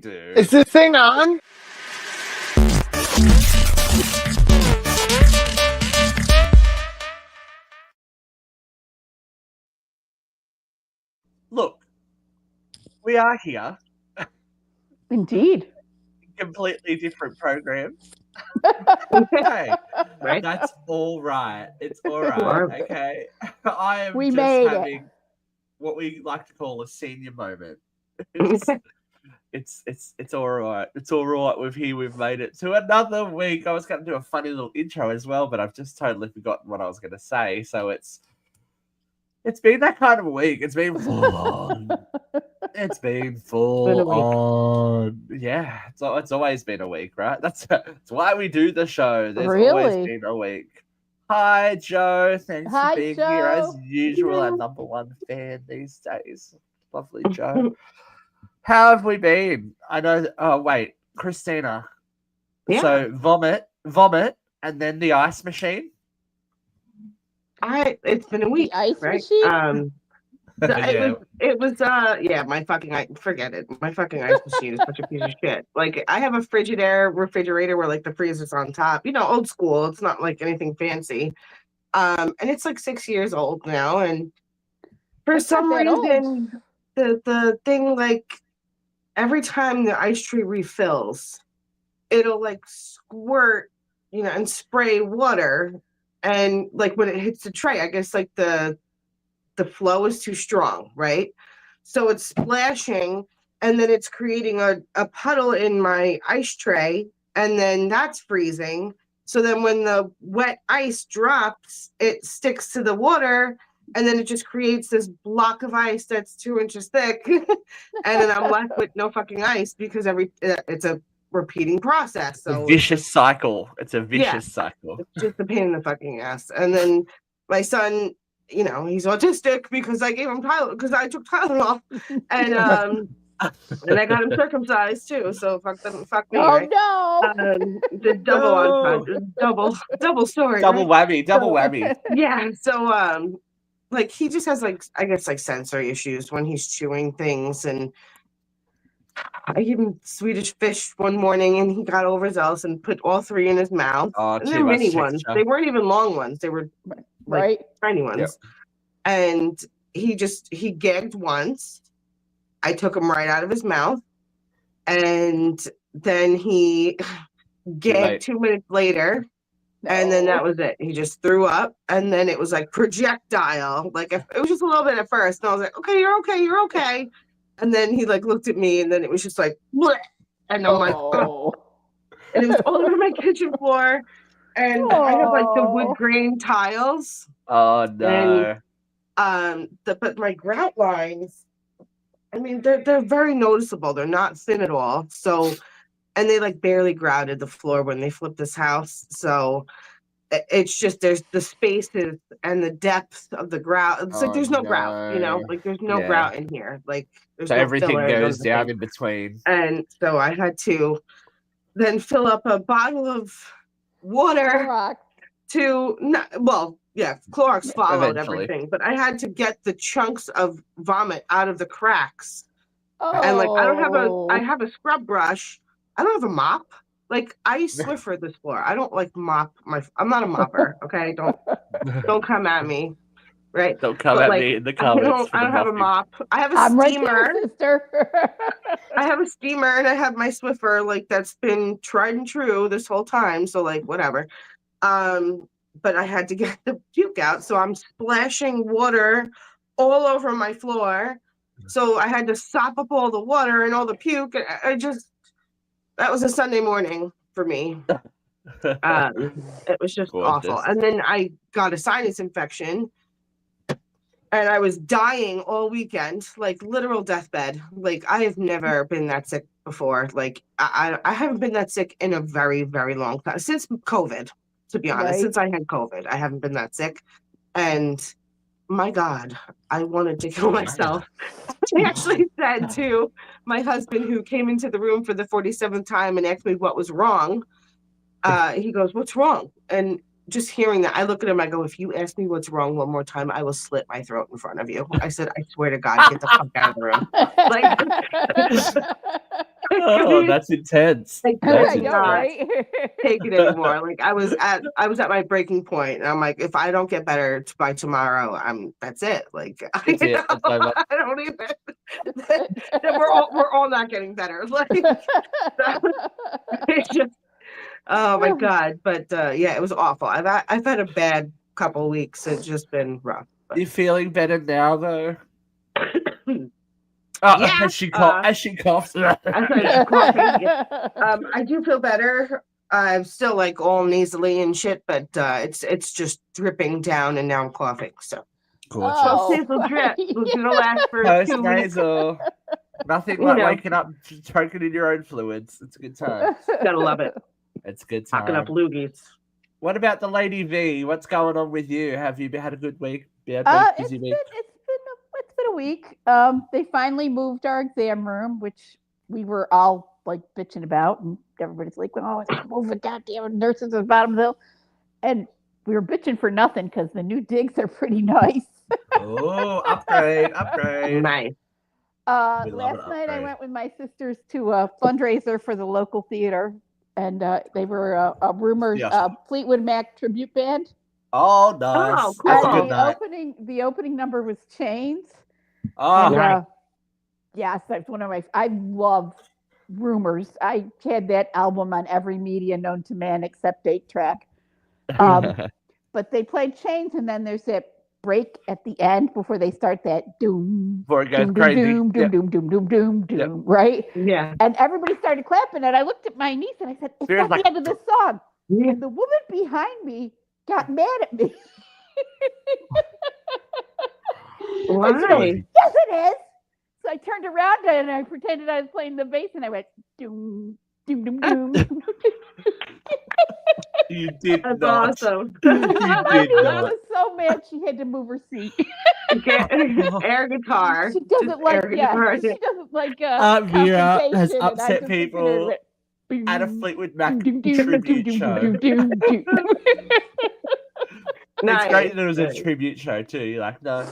Dude. Is this thing on? Look, we are here. Indeed. Completely different programs. Okay, Right? that's all right. It's all Sure. right. Okay, I am We just made it. having what we like to call a senior moment. It's all right. It's all right. We've made it to another week. I was going to do a funny little intro as well, but I've just totally forgotten what I was going to say. So it's been that kind of a week. It's been full on. It's been full on. Yeah, it's always been a week, right? That's why we do the show. There's always Really? been a week. Hi, Joe. Thanks Hi, for being here as Joe. usual. Our number one fan these days. Lovely, Joe. How have we been? I know. Oh wait, Christina. Yeah. So vomit, and then the ice machine. It's been a week, The ice right? machine? Yeah. It was my fucking forget it. My fucking ice machine is such a piece of shit. Like I have a refrigerator where like the freezer's on top. You know, old school. It's not like anything fancy. And it's like 6 years old now, and for That's not some that old. reason the thing, like every time the ice tree refills, it'll like squirt, and spray water, and like when it hits the tray, I guess like the flow is too strong, right? So it's splashing, and then it's creating a puddle in my ice tray, and then that's freezing. So then when the wet ice drops, it sticks to the water, and then it just creates this block of ice that's 2 inches thick. And then I'm left with no fucking ice because it's a repeating process. So Vicious cycle. It's a vicious cycle. it's just a pain in the fucking ass. And then my son, he's autistic because I gave him because I took Tylenol, and I got him circumcised too. So fuck me, Oh right? no! The double story, Double right? whammy. Yeah. So like he just has like, I guess, like sensory issues when he's chewing things, and I gave him Swedish fish one morning, and he got overzealous and put all 3 in his mouth. Oh, And too they're much mini ones. texture. They weren't even long ones. They were Right? tiny ones. Yep. And he gagged once. I took him right out of his mouth. And then he gagged 2 minutes later. And then that was it. He just threw up. And then it was like projectile. Like it was just a little bit at first. And I was like, okay, you're okay. You're okay. And then he like looked at me, and then it was just like, bleh. And I'm like, oh. And it was all over my kitchen floor. And I have like the wood grain tiles. Oh no. And but my grout lines, I mean, they're very noticeable. They're not thin at all. So, and they like barely grouted the floor when they flipped this house. So it's just, there's the spaces and the depth of the grout. It's like there's no grout, like there's no grout in here. Like there's so no everything filler, goes down nothing. in between. And so I had to then fill up a bottle of water Clorox. Clorox followed Eventually. everything, but I had to get the chunks of vomit out of the cracks. Oh. And like I have a scrub brush. I don't have a mop. Like I Swiffer this floor. I don't like mop I'm not a mopper, okay? Don't come at me. Right? Don't come at me in the comments. I don't have a mop. I have a I'm right steamer. there, sister. I have a steamer, and I have my Swiffer, like that's been tried and true this whole time. So like whatever. But I had to get the puke out, so I'm splashing water all over my floor. So I had to sop up all the water and all the puke. That was a Sunday morning for me. It was just awful. And then I got a sinus infection, and I was dying all weekend, like literal deathbed. Like I have never been that sick before. Like I haven't been that sick in a very, very long time, since COVID, to be honest. Right. Since I had COVID, I haven't been that sick. And my God, I wanted to kill myself. I actually said to my husband, who came into the room for the 47th time and asked me what was wrong, he goes, "What's wrong?" And just hearing that, I look at him, I go, "If you ask me what's wrong one more time, I will slit my throat in front of you." I said, "I swear to God, get the fuck out of the room." Like, Oh, that's intense. I That's could I know, not right? take it anymore. Like I was at my breaking point, and I'm like, if I don't get better by tomorrow, that's it. Like It's it. It's over. I don't even. We're all not getting better. Like it's just, oh my god. But yeah, it was awful. I've had a bad couple of weeks. It's just been rough. You feeling better now, though? Oh, Yeah, as she coughs. I started coughing. Yeah. I do feel better. I'm still like all nasally and shit, but it's just dripping down, and now I'm coughing. So Gorgeous. Oh. nasal drip was gonna last for Post 2 weeks. nasal. Nothing You like know. waking up choking in your own fluids. It's a good time. Gotta love it. It's a good Talking up time. loogies. What about the Lady V? What's going on with you? Have you had a good week? It's Busy week? been a week. They finally moved our exam room, which we were all like bitching about, and everybody's like, "Oh, it's moving goddamn nurses at the bottom of the hill," and we were bitching for nothing because the new digs are pretty nice. Oh, upgrade. Nice. We love Last an night I upgrade. went with my sisters to a fundraiser for the local theater, and they were a rumors Yeah. Fleetwood Mac tribute band. Oh, nice. Oh, That's a cool. good night. The opening number was Chains. Oh, And, Nice. yes, that's one of my. I love Rumors. I had that album on every media known to man except 8-track. But they played Chains, and then there's that break at the end before they start that doom, before it goes doom, crazy. doom, doom, Yep. doom, doom, doom, doom, doom, Yep. right? Yeah. And everybody started clapping, and I looked at my niece and I said, "It's Spirit's not like- the end of this song." Yeah. And the woman behind me got mad at me. Why? And she goes, "Yes, it is." So I turned around and I pretended I was playing the bass, and I went doom, doom, doom, doom. You did That's not. awesome. My did niece not. was so mad she had to move her seat. Get air guitar. She doesn't Just like, air yeah, guitar. she doesn't like Vera has confrontation, and I upset just looked at her and people went, at a boom, Fleetwood Mac doom, doom, doom, tribute doom, show. doom, doom, doom. It's great that it was a Nice. tribute show too. You're like, no.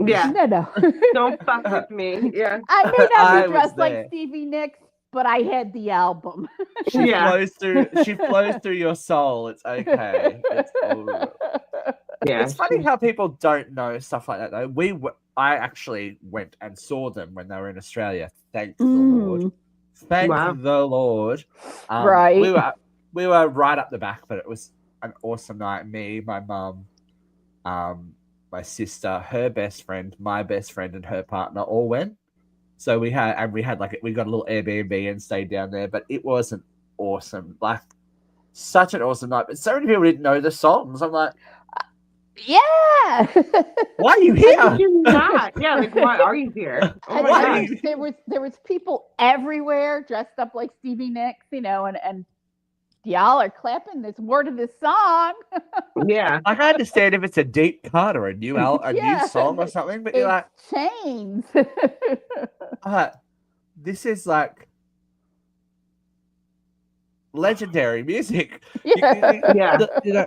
Yeah. No. Don't fuck with me. Yeah. I may not I be was dressed there. like Stevie Nicks, but I had the album. She Yeah. flows through your soul. It's okay. It's all right. Yeah. It's funny how people don't know stuff like that though. I actually went and saw them when they were in Australia. Thank the Lord. Thank Wow. the Lord. Right. We were right up the back, but it was an awesome night. Me, my mum, my sister, her best friend, my best friend, and her partner all went. So we got a little Airbnb and stayed down there. But it was an awesome, like such an awesome night. But so many people didn't know the songs. I'm like, Yeah. why are you Why here? did you not? Yeah, like why are you here? Oh my And god. there was people everywhere dressed up like Stevie Nicks, and y'all are clapping. There's more to this song. Yeah. Like, I understand if it's a deep cut or a new Yeah. new song or something, but you're like, Chains. this is like legendary music. Yeah. Yeah.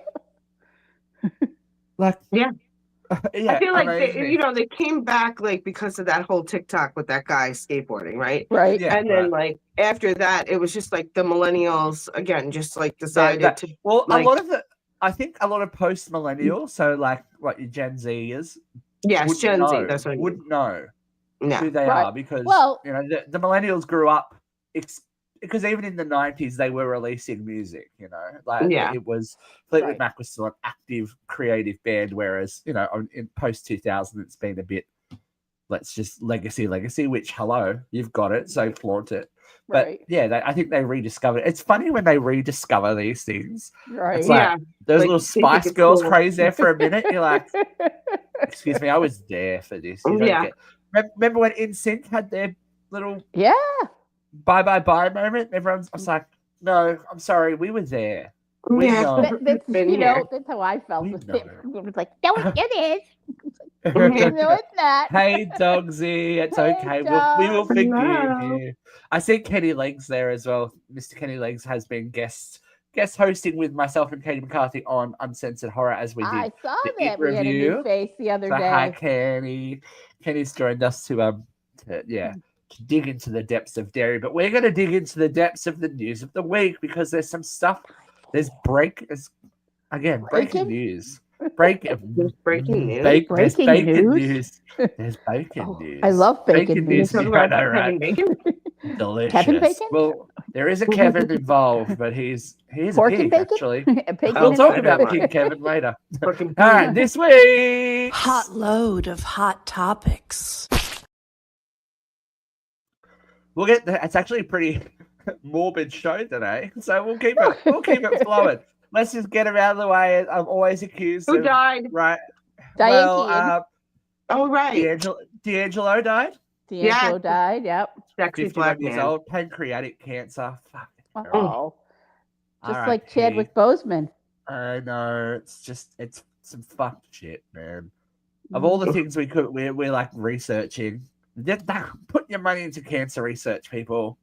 Like, Yeah. yeah. I feel like amazing. they came back like because of that whole TikTok with that guy skateboarding, right? Right. Yeah, And then right. like after that, it was just like the millennials again, just like decided to Well, like, I think a lot of post millennials, so like what your Gen Zers, yes, Gen Z. That's what I mean. wouldn't know No. who they Right. are because Well- the millennials grew up because even in the 90s they were releasing music, like Yeah. it was Fleetwood Right. Mac was still an active creative band, whereas in post 2000 it's been a bit let's just legacy, which hello, you've got it, so flaunt it. But Right. yeah, I think they rediscovered it. It's funny when they rediscover these things. Right. It's like Yeah. those Like, little they think Spice it's Girls cool. craze there for a minute. You're like, excuse me, I was there for this. You don't Yeah. remember when NSYNC had their little Yeah. bye moment? I was like, no, I'm sorry, we were there. We Yeah. know. That's Been here. that's how I felt We with know. it. It was like, no, it is. Yeah. No, it's not. Hey, Dogsy, it's Hey, okay. We will dog. forgive Hello. you. I see Kenny Legs there as well. Mr. Kenny Legs has been guest hosting with myself and Katie McCarthy on Uncensored Horror as we did. I saw the that It we had a new review. face the other So hi, day. Kenny. Kenny's joined us to to dig into the depths of dairy, but we're going to dig into the depths of the news of the week because there's some stuff. There's breaking news. There's breaking news. There's Breaking bacon news? news. There's bacon news. I love bacon news. Talk Yeah, about I know, right? Kevin Bacon. Delicious. Kevin Bacon? Well, there is a Kevin involved, but he's a Pork and pig, bacon? actually. Bacon I'll and talk pork. about King Kevin later. Fucking All right, this week. Hot load of hot topics. We'll get it's actually a pretty morbid show today, so we'll keep it flowing. Let's just get him out of the way. I'm always accused Who of died? right. Diane Well, Oh, right. D'Angelo died. D'Angelo Yeah. died. Yep. Sexy 51 black years man. old, pancreatic cancer. Fuck. Oh, just R.I.P. like Chadwick Boseman. I know. It's some fucked shit, man. Of all the things we're like researching, put your money into cancer research, people.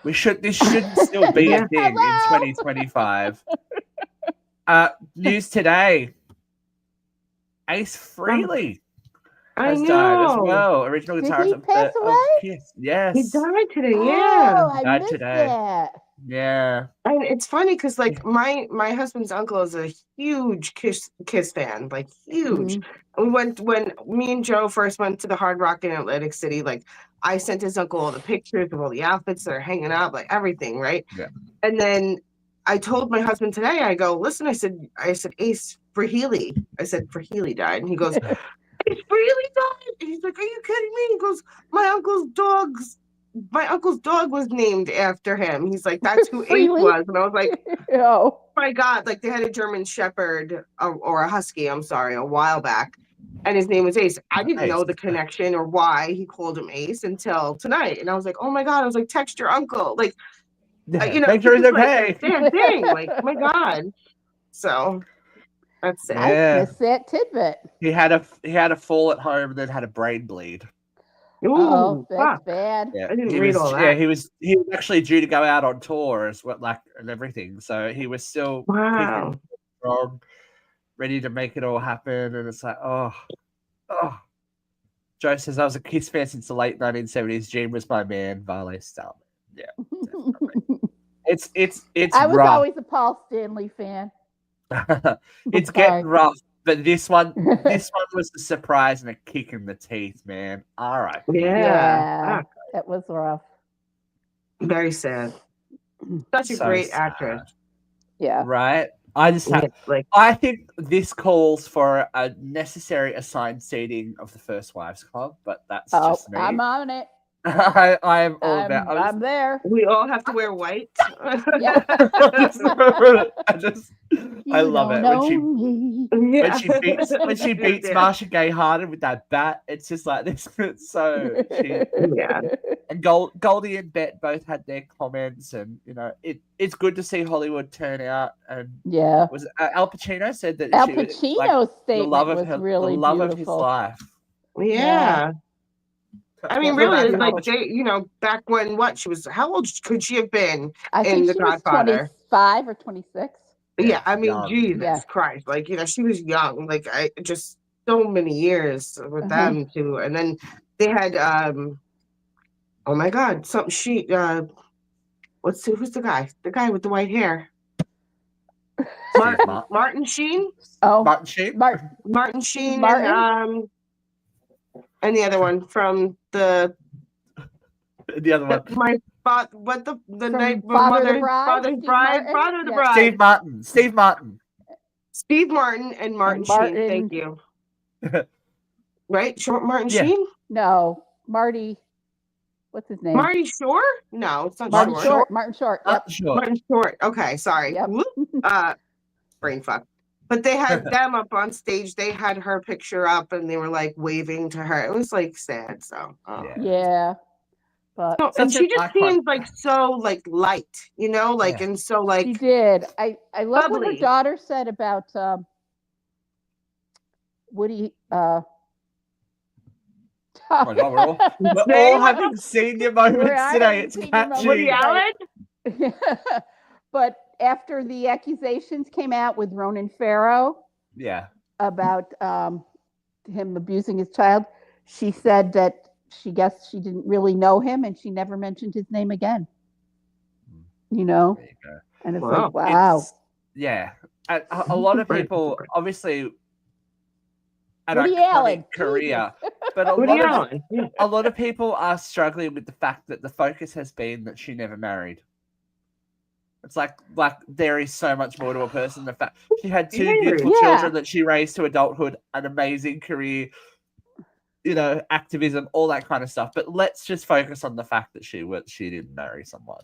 This shouldn't still be a thing in 2025. News today. Ace Frehley has died as well. Original Did guitarist he pass of away? Kiss. Yes. He died today, yeah. Oh, I Died missed today. that. Yeah. And it's funny because like my husband's uncle is a huge Kiss fan, like huge. We went when me and Joe first went to the Hard Rock in Atlantic City. Like I sent his uncle all the pictures of all the outfits that are hanging out, like everything, right? Yeah. And then I told my husband today, I go, listen, I said Ace Frehley. I said Frehley died, and he goes, Ace Frehley died. And he's like, are you kidding me? He goes, my uncle's dog was named after him. He's like, that's who Ace Frehley? was. And I was like, Oh, my God, like they had a German Shepherd or a Husky, I'm sorry, a while back. And his name was Ace. I didn't know the connection or why he called him Ace until tonight. And I was like, oh my God. I was like, text your uncle. Like, Make sure he's okay. Damn thing. Like, oh my God. So that's it. Yeah. I missed that tidbit. He had a fall at home and then had a brain bleed. Oh, Ooh, that's fuck. bad. Yeah, I didn't he read was, all that. Yeah, he was actually due to go out on tour as well, like and everything. So he was still Wow. kicking strong, ready to make it all happen. And it's like, oh. Joe says I was a Kiss fan since the late 1970s. Gene was my man. Vale Starman. Yeah, definitely. It's I was rough. always a Paul Stanley fan. It's getting rough, but this one was a surprise and a kick in the teeth, man. All right. Yeah. Fuck. That was rough. Very sad. Such a So great sad. actress. Yeah. Right. I just have, Like, I think this calls for a necessary assigned seating of the First Wives Club, but that's Oh, just me. I'm on it. I am all about. I'm there. we all have to wear white. Yeah. I love it Yeah. when she beats Marsha Gay Harden with that bat. It's just like this. It's so Yeah. and Goldie and Bet both had their comments, and it's good to see Hollywood turn out. And Yeah. was Al Pacino said that Al she was, Pacino's like, statement was really the love beautiful. of his life. Yeah. I mean, Yeah. really, Back it's in like college. back when she was, how old could she have been? I in think The she was Godfather. 25 or 26. Yeah, I mean, young. Jesus Yeah. Christ. Like, she was young. Like, I just so many years with them too. And then they had oh my God, who's the guy? The guy with the white hair. Martin Sheen? Oh, Martin Sheen? Martin Sheen Martin? and the other one from The other one. the night Father of the Bride? Father of the Steve Bride, Martin? Father of the Yeah. Bride. Steve Martin. Steve Martin and Martin Martin. Sheen. Thank you. Right? Martin Yeah. Sheen? No, Marty. What's his name? Marty Shore? No, it's not Martin Shore. Short. Martin Short. Yep. Sure. Martin Short. Okay, sorry. Yep. Brain fuck. But they had them up on stage. They had her picture up and they were like waving to her. It was like sad. So Yeah. But and Such she an just icon. seems like so like light, and so like she did. I love what her bubbly. daughter said about Woody. Oh my God, we're all having senior moments today. It's catchy. Woody Allen? But after the accusations came out with Ronan Farrow Yeah. about him abusing his child, she said that she guessed she didn't really know him, and she never mentioned his name again. You know, There you go. and it's Wow. like, wow. Yeah. And a lot of people, obviously, an Woody iconic Allen, career, but Woody Allen. Yeah. a lot of people are struggling with the fact that the focus has been that she never married. It's like there is so much more to a person. The fact she had two beautiful Yeah. children that she raised to adulthood, an amazing career, activism, all that kind of stuff. But let's just focus on the fact that she didn't marry someone.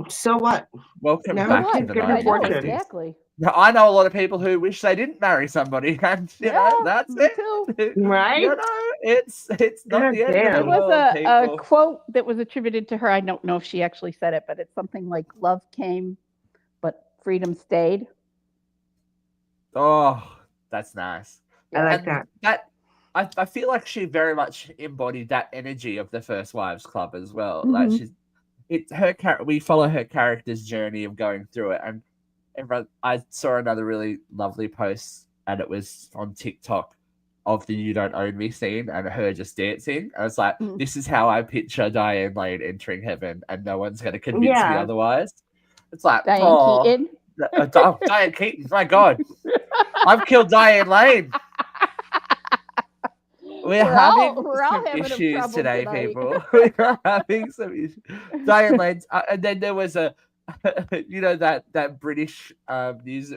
So what? Welcome Never back to mind. the Get her 1950s. fortune. Exactly. Now, I know a lot of people who wish they didn't marry somebody, and that's me it. too. Right? It's not God the end damn. of There the was world, a people. quote that was attributed to her. I don't know if she actually said it, but it's something like "Love came, but freedom stayed." Oh, that's nice. I like And that. I feel like she very much embodied that energy of the First Wives Club as well. Mhm. Like we follow her character's journey of going through it, and I saw another really lovely post, and it was on TikTok of the "You Don't Own Me" scene and her just dancing. I was like, this is how I picture Diane Lane entering heaven, and no one's going to convince me otherwise. It's like, Diane Keaton. Diane Keaton, my God. I've killed Diane Lane. We're having some issues today, people. We're having some issues. Diane Lane's, and then there was that British news.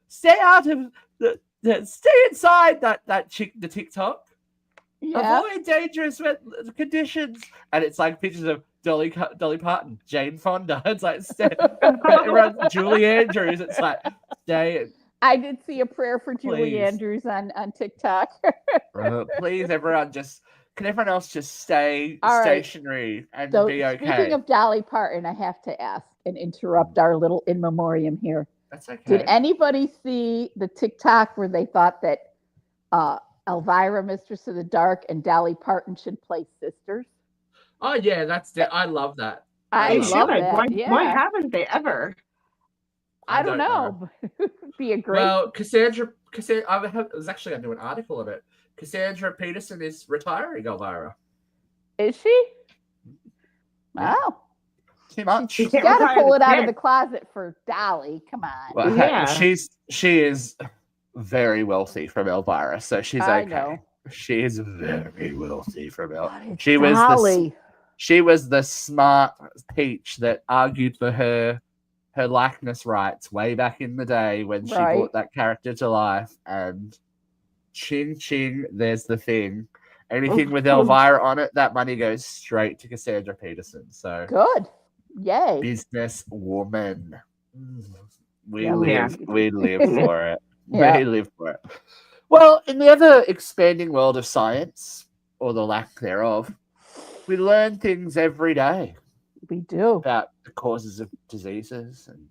Stay out of stay inside that chick, the TikTok. Yeah. Avoid dangerous conditions, and it's like pictures of Dolly Parton, Jane Fonda. It's like everyone's Julie Andrews. It's like stay. I did see a prayer for Julie Andrews on TikTok. Please, everyone, can everyone else just stay stationary and be okay? Speaking of Dolly Parton, I have to ask and interrupt our little in memoriam here. That's okay. Did anybody see the TikTok where they thought that Elvira, Mistress of the Dark, and Dolly Parton should play sisters? Oh yeah, I love that. I love that. Why haven't they ever? I don't know. It'd be a great. Well, Cassandra, I was actually going to do an article on it. Cassandra Peterson is retiring Elvira. Is she? Wow. Too much. She's got to pull it out of the closet for Dolly. Come on. Well, yeah. She is very wealthy from Elvira, so she's okay. I know. She is very wealthy from Elvira. She was the smart peach that argued for her likeness rights way back in the day when she brought that character to life. And ching ching, there's the thing. Anything with Elvira on it, that money goes straight to Cassandra Peterson. So good. Yay. Business woman. We Yeah, live for it. Yeah. We live for it. Well, in the ever expanding world of science, or the lack thereof, we learn things every day. We do. About the causes of diseases and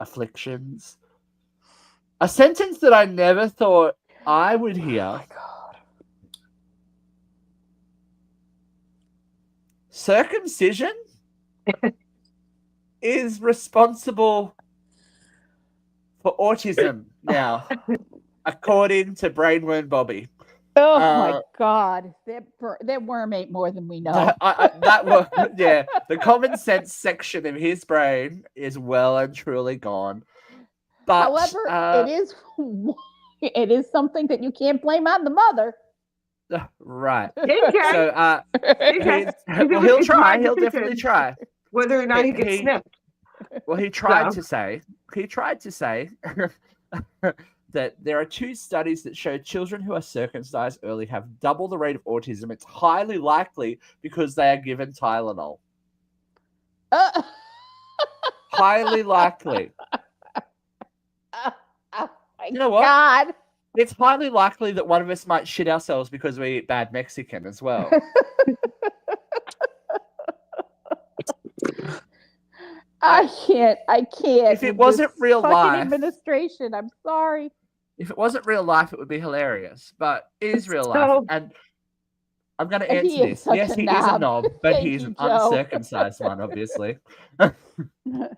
afflictions. A sentence that I never thought I would hear. Oh my God. Circumcision is responsible for autism now, according to Brainworm Bobby. Oh my God, that worm ate more than we know. The common sense section of his brain is well and truly gone. But however, it is something that you can't blame on the mother. Right. Okay. So he'll try. He'll definitely try. Whether or not he gets snipped. Well, he tried to say that there are 2 studies that show children who are circumcised early have double the rate of autism. It's highly likely because they are given Tylenol. Highly likely. You know what? God. It's highly likely that one of us might shit ourselves because we eat bad Mexican as well. I can't. If it wasn't real life, administration. I'm sorry. If it wasn't real life, it would be hilarious. But it is real life, and I'm going to answer this. Yes, he is a knob, but he's an uncircumcised one, obviously.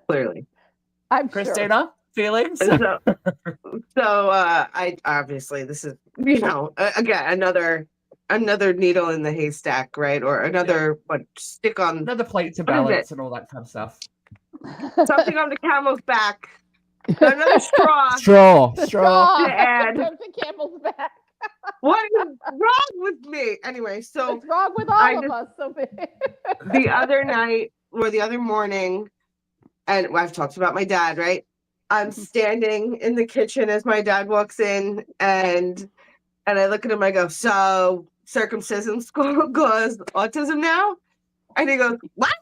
Clearly, I'm Christina, feelings. So I obviously this is again another another needle in the haystack, right? Or another stick on Another plate to What is it? balance and all that kind of stuff. something on the camel's back. Another straw Straw. Straw to add. took the camel's back. What is wrong with me? Anyway, so What's wrong with all I of just- us? So the other night or the other morning, and I've talked about my dad, right? I'm standing in the kitchen as my dad walks in, and I look at him. I go, "So circumcision school cause autism now?" And he goes, "What?"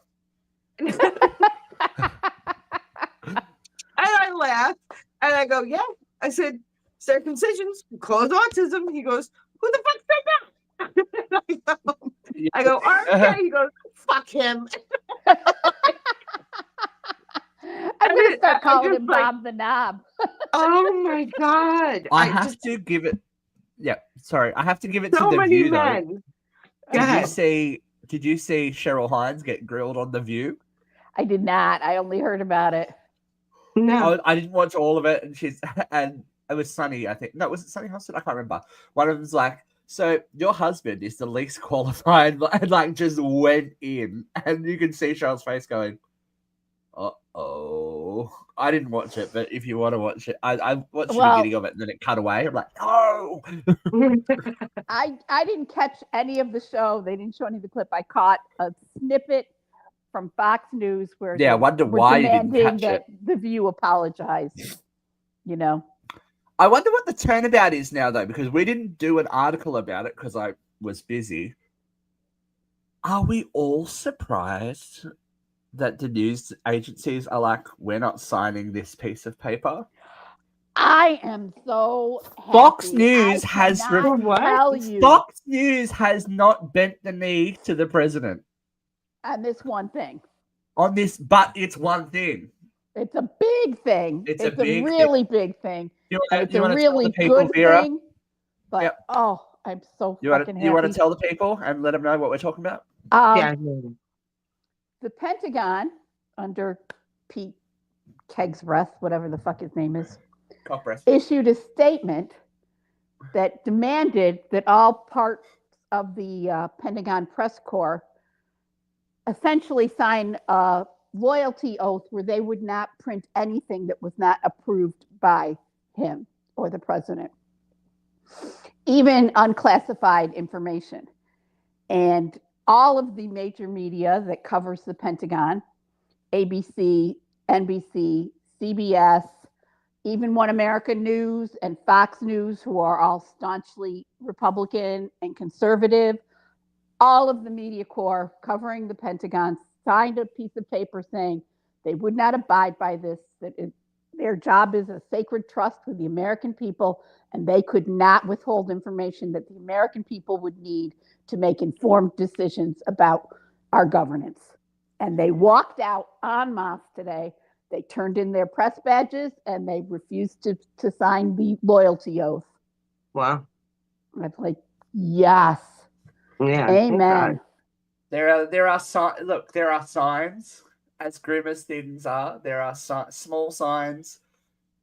And I laugh, and I go, "Yeah." I said, "Circumcisions cause autism." He goes, "Who the fuck said that?" I go, "RFK." He goes, "Fuck him." I'm gonna I start calling just him like- Bob the Knob. Oh my god! I have to give it. Yeah, sorry. I have to give it so to the many View though. men. Go Did you ahead. see? Did you see Cheryl Hines get grilled on the View? I did not. I only heard about it. No. I didn't watch all of it, and and it was Sunny. I think no, was it Sunny Hosted? I can't remember. One of them's like, "So your husband is the least qualified," and like just went in, and you can see Cheryl's face going, "Uh-oh." I didn't watch it, but if you want to watch it, I watched the beginning of it, and then it cut away. I'm like, "No." I didn't catch any of the show. They didn't show any of the clip. I caught a snippet from Fox News where Yeah, I they wonder were why you didn't demanding catch it. that the View apologize. You know, I wonder what the turnabout is now, though, because we didn't do an article about it because I was busy. Are we all surprised that the news agencies are like, we're not signing this piece of paper? I am so happy. Fox News I has cannot What? tell you Fox News has not bent the knee to the president on this one thing. on this, but it's one thing. It's a big thing. It's It's a big really big thing. You And want it's to a tell really the people, good Vera? thing. But Yep. oh, I'm so You fucking happy. want to tell the people and let them know what we're talking about? Yeah. The Pentagon, under Pete Kegsworth, whatever the fuck his name is, Cockbreast. issued a statement that demanded that all parts of the Pentagon press corps essentially sign a loyalty oath where they would not print anything that was not approved by him or the president, even unclassified information. And all of the major media that covers the Pentagon, ABC, NBC, CBS, even One American News and Fox News, who are all staunchly Republican and conservative, all of the media corps covering the Pentagon signed a piece of paper saying they would not abide by this, that their job is a sacred trust with the American people, and they could not withhold information that the American people would need to make informed decisions about our governance. And they walked out en masse today. They turned in their press badges and they refused to sign the loyalty oath. Wow. I'm like, yes. Yeah. Amen. There are signs, as grim as things are. There are small signs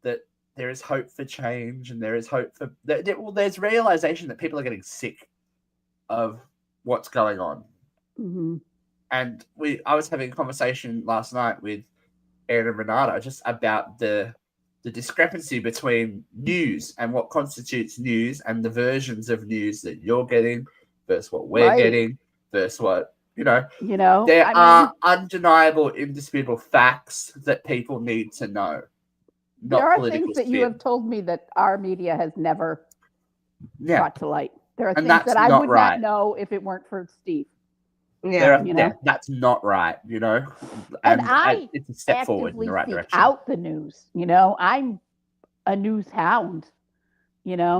that there is hope for change, and there is hope for there's realization that people are getting sick of what's going on. Mm-hmm. And I was having a conversation last night with Aaron and Renata just about the discrepancy between news and what constitutes news and the versions of news that you're getting versus what we're getting versus what there are undeniable, indisputable facts that people need to know. There are things that you have told me that our media has never brought to light. There are things that I would not know if it weren't for Steve. Yeah, that's not right, And I it's a step forward in the right direction. Out the news, I'm a news hound, Yeah.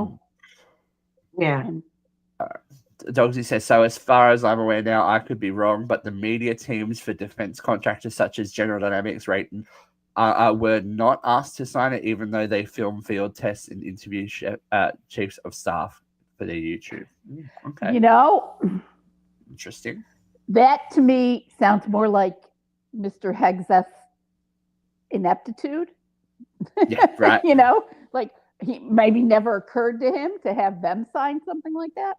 And Dogsy says, so as far as I'm aware now, I could be wrong, but the media teams for defense contractors such as General Dynamics, Raytheon, were not asked to sign it, even though they film field tests and interview chiefs of staff for their YouTube. Okay. Interesting. That to me sounds more like Mr. Hegseth's ineptitude. Yeah, right. Like he maybe never occurred to him to have them sign something like that.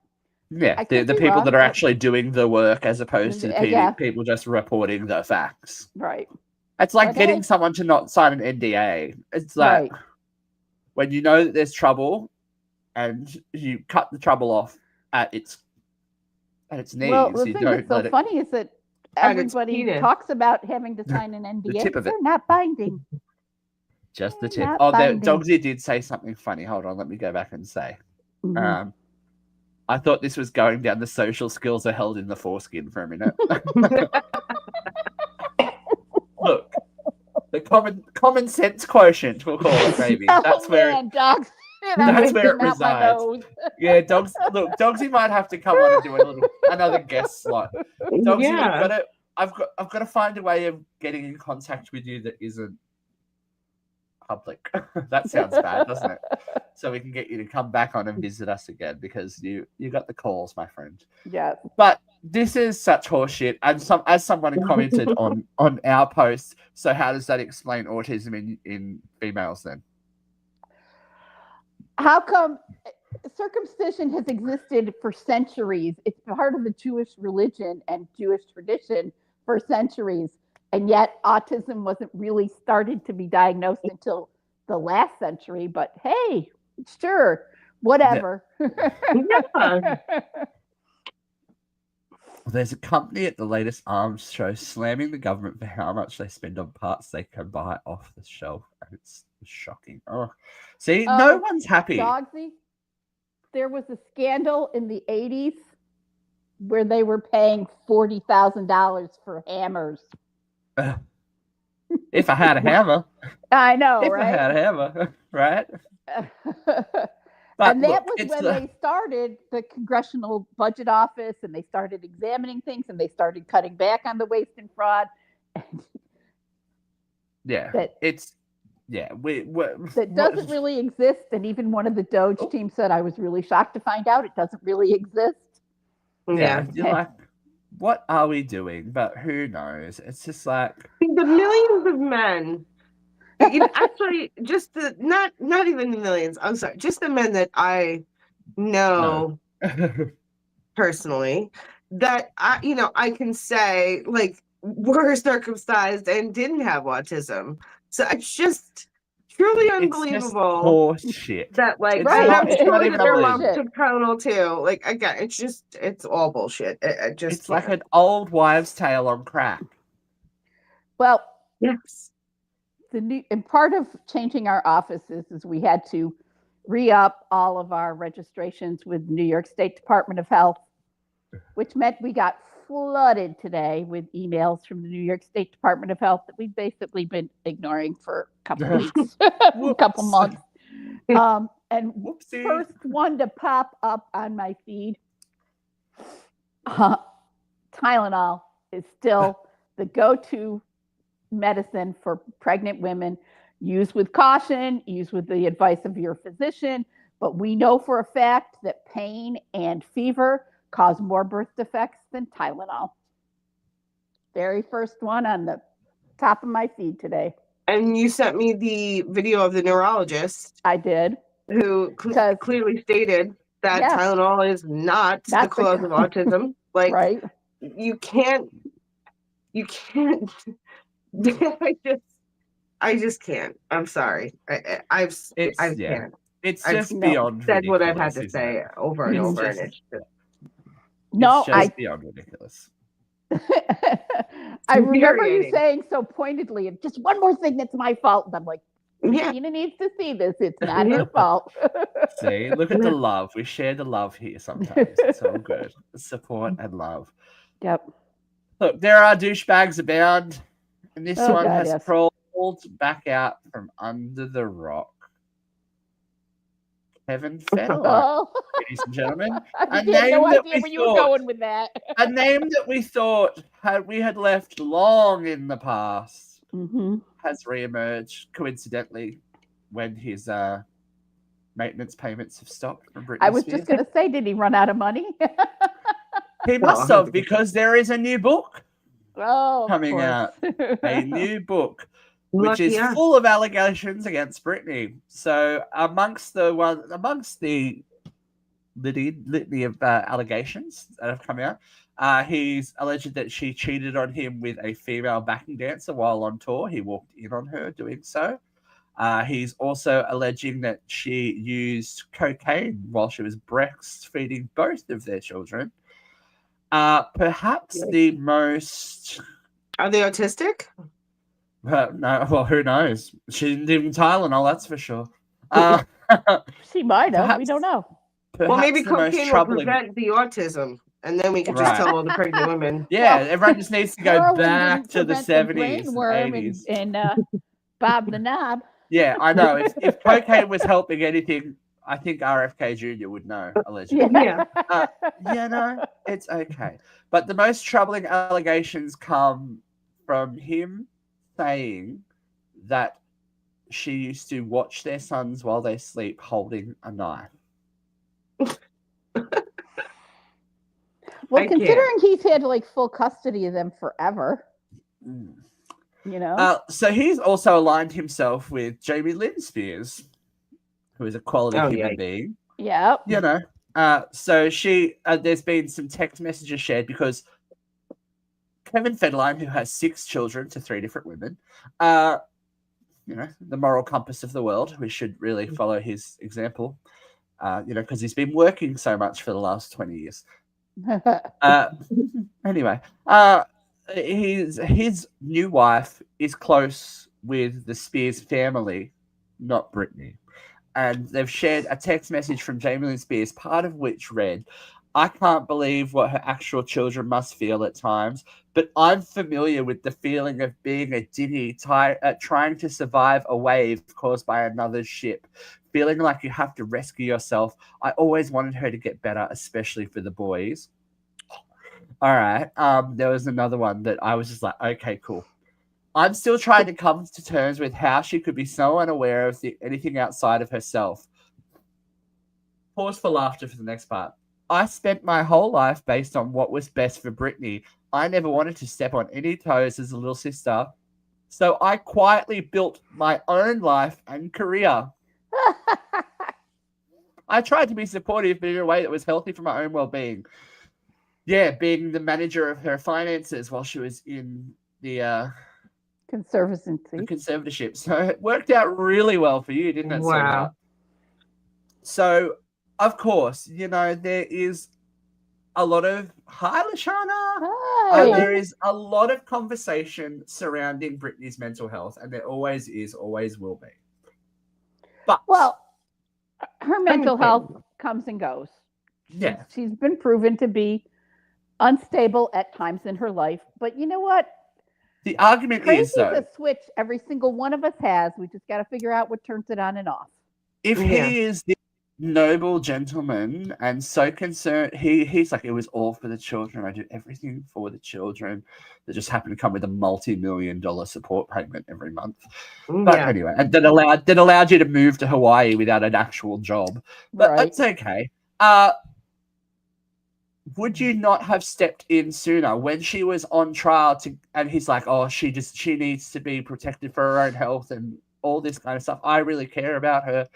Yeah, I the could be people wrong, that are but- actually doing the work as opposed to the Yeah. people just reporting the facts. Right. It's like But getting hey. someone to not sign an NDA. It's like Right. when you know that there's trouble and you cut the trouble off at its knees. Well, the you thing don't that's so let it funny is that At its everybody penis. talks about having to sign an NDA. tip of it. They're not binding. just the They're tip. not Oh, binding. Dogsy did say something funny. Hold on, let me go back and say. Mhm. I thought this was going down the social skills are held in the foreskin for a minute. Look, the common sense quotient, we'll call it, maybe. Oh, That's where man, dogs. that's where it out my resides. nose. Yeah, dogs. Look, Dogsy might have to come on and do another guest slot. Dogsy, Yeah. I've got to find a way of getting in contact with you that isn't public. That sounds bad, doesn't it? So we can get you to come back on and visit us again because you got the calls, my friend. Yeah. But this is such horseshit. And as someone commented on our post, so how does that explain autism in females then? How come circumcision has existed for centuries? It's part of the Jewish religion and Jewish tradition for centuries. And yet autism wasn't really started to be diagnosed until the last century. But hey, sure, whatever. Yeah. There's a company at the latest arms show slamming the government for how much they spend on parts they can buy off the shelf. And it's shocking. Oh, see, no one's happy. Dogsy, there was a scandal in the 80s where they were paying $40,000 for hammers. If I had a hammer. I know, if right? I had a hammer, right? And that was when they started the Congressional Budget Office and they started examining things and they started cutting back on the waste and fraud. Yeah, that doesn't really exist. And even one of the Doge team said, I was really shocked to find out it doesn't really exist. Yeah, you're like, what are we doing? But who knows? It's just like the millions of men. Actually, just the not even the millions. I'm sorry, just the men that I know personally that I can say like were circumcised and didn't have autism. So it's just truly unbelievable. Horse shit. That like Right. putting It's their not mom to tonal too. Like again, it's all bullshit. It's like an old wives' tale on crack. Well, yes. And part of changing our offices is we had to re-up all of our registrations with the New York State Department of Health, which meant we got flooded today with emails from the New York State Department of Health that we've basically been ignoring for a couple weeks, a couple months. And Whoopsie. First one to pop up on my feed, Tylenol is still the go-to medicine for pregnant women. Use with caution, use with the advice of your physician, but we know for a fact that pain and fever cause more birth defects than Tylenol. Very first one on the top of my feed today. And you sent me the video of the neurologist. I did. Who clearly stated that Tylenol is not the cause of autism. Like, right. You can't. I just can't. I'm sorry. I can't. It's just beyond said ridiculous. What I've had to say over and over, and it's just beyond ridiculous. I remember you saying so pointedly, just one more thing that's my fault. And I'm like, Tina needs to see this. It's not her fault. See, look at the love. We share the love here sometimes. It's all good. Support and love. Yep. Look, there are douchebags abound, and this one has crawled back out from under the rock. Kevin Federline, ladies and gentlemen. I had no idea where you were going with that. A name that we thought we had left long in the past has reemerged, coincidentally, when his maintenance payments have stopped from Britney I was Spears. just going to say, did he run out of money? He must have, because there is a new book coming out. A new book, which is full of allegations against Britney. So amongst the litany of allegations that have come out. He's alleged that she cheated on him with a female backing dancer while on tour. He walked in on her doing so. He's also alleging that she used cocaine while she was breastfeeding both of their children. Perhaps the most... Are they autistic? no, well, who knows? She didn't even Tylenol, that's for sure. She might have. We Perhaps- don't know. Well, maybe the most cocaine will troubling... prevent the autism, and then we can Right. just tell all the pregnant women. Yeah, Well, everyone just needs to go Heroin back didn't to the prevent 70s and brainworm 80s. and Bob the Knob. Yeah, I know. If cocaine was helping anything, I think RFK Jr. would know, allegedly. Yeah. No, it's okay. But the most troubling allegations come from him saying that she used to watch their sons while they sleep holding a knife. Well, I can't. considering he's had like full custody of them forever, Mm. you know. So he's also aligned himself with Jamie Lynn Spears, who is a quality Oh, human yikes. being. Yeah. You know, so she, there's been some text messages shared because Kevin Federline, who has 6 children to 3 different women, you know, the moral compass of the world, we should really follow his example, you know, because he's been working so much for the last 20 years. Anyway, his new wife is close with the Spears family, not Britney. And they've shared a text message from Jamie Lynn Spears, part of which read, "I can't believe what her actual children must feel at times, but I'm familiar with the feeling of being a dinghy trying to survive a wave caused by another ship, feeling like you have to rescue yourself. I always wanted her to get better, especially for the boys." All right. There was another one that I was just like, okay, cool. I'm still trying to come to terms with how she could be so unaware of anything outside of herself. Pause for laughter for the next part. I spent my whole life based on what was best for Britney. I never wanted to step on any toes as a little sister. So I quietly built my own life and career. I tried to be supportive, but in a way that was healthy for my own well-being. Yeah, being the manager of her finances while she was in the Conservancy. conservatorship. So it worked out really well for you, didn't it? Wow. Sweetheart? So, of course, you know, there is a lot of, hi, Lashana. Hey. There is a lot of conversation surrounding Britney's mental health, and there always is, always will be. But, Well, her mental Understand. health comes and goes. yeah, She's been proven to be unstable at times in her life. But you know what? the argument Crazy's is, though, a switch every single one of us has. We just got to figure out what turns it on and off. if Yeah. he is this noble gentleman and so concerned, he's like, it was all for the children. I did everything for the children. That just happened to come with a multi-million-dollar support payment every month. But Yeah. anyway, and that allowed you to move to Hawaii without an actual job. But Right. that's okay. Would you not have stepped in sooner when she was on trial and he's like, oh, she needs to be protected for her own health and all this kind of stuff. I really care about her.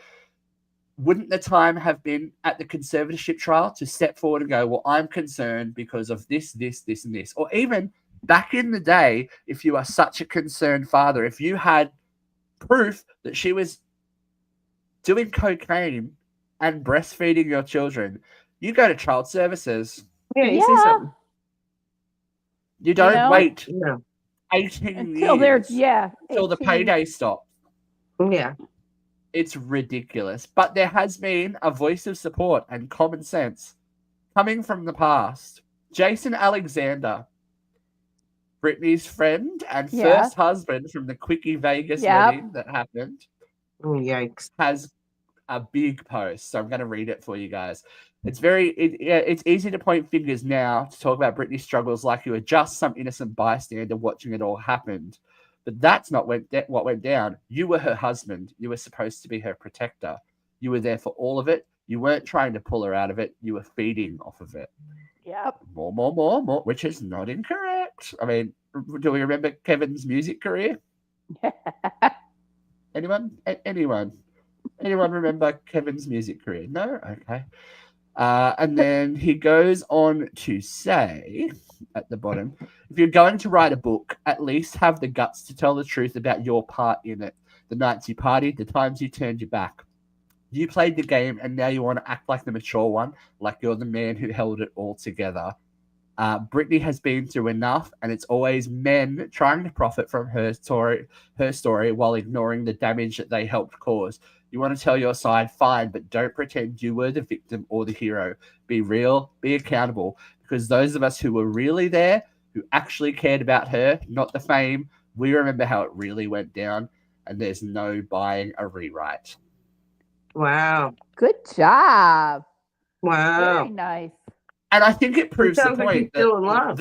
Wouldn't the time have been at the conservatorship trial to step forward and go, well, I'm concerned because of this, this, this, and this? Or even back in the day, if you are such a concerned father, if you had proof that she was doing cocaine and breastfeeding your children, you go to child services. Yeah, you say Yeah. something. You don't know? wait No. 18 Until they're, years until the payday stops. Yeah. It's ridiculous. But there has been a voice of support and common sense coming from the past. Jason Alexander, Britney's friend and first husband from the Quickie Vegas wedding that happened, Oh, yikes. has a big post. So I'm going to read it for you guys. It's it's easy to point fingers now to talk about Britney's struggles like you were just some innocent bystander watching it all happen. But that's not what went down. You were her husband. You were supposed to be her protector. You were there for all of it. You weren't trying to pull her out of it. You were feeding off of it. Yep. More, which is not incorrect. I mean, do we remember Kevin's music career? Anyone? Anyone remember Kevin's music career? No? Okay. And then he goes on to say at the bottom, if you're going to write a book, at least have the guts to tell the truth about your part in it. The nights you partied, the times you turned your back. You played the game and now you want to act like the mature one, like you're the man who held it all together. Brittany has been through enough, and it's always men trying to profit from her story while ignoring the damage that they helped cause. You want to tell your side, fine, but don't pretend you were the victim or the hero. Be real, be accountable, because those of us who were really there, who actually cared about her, not the fame, we remember how it really went down, and there's no buying a rewrite. Wow. Good job. Wow. Very nice. And I think it proves the sounds like he's point still in love.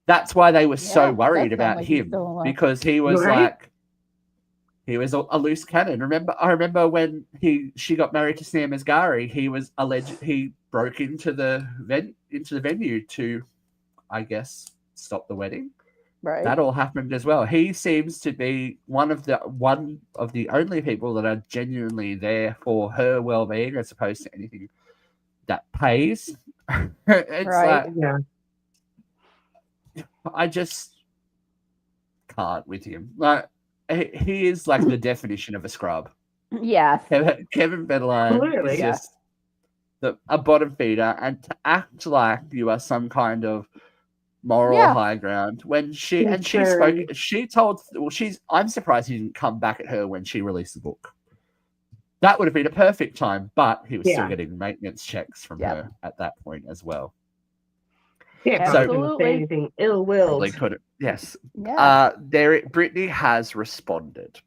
that's why they were Yeah, so it worried does sound about like he's him, still in love. because he was Right? like, he was a loose cannon. I remember when she got married to Sam Asghari, he broke into the venue to, I guess, stop the wedding. Right. That all happened as well. He seems to be one of the only people that are genuinely there for her well-being, as opposed to anything that pays. It's Right. like, Yeah. I just can't with him. Like, he is like the definition of a scrub. Yes. Kevin Federline Clearly. is just a bottom feeder, and to act like you are some kind of moral Yeah. high ground when she Concern. I'm surprised he didn't come back at her when she released the book. That would have been a perfect time, but he was still Yeah. getting maintenance checks from Yep. her at that point as well. Yeah, So- probably couldn't say Absolutely. anything ill-willed. Probably couldn't. Yes. Yeah. Brittany has responded,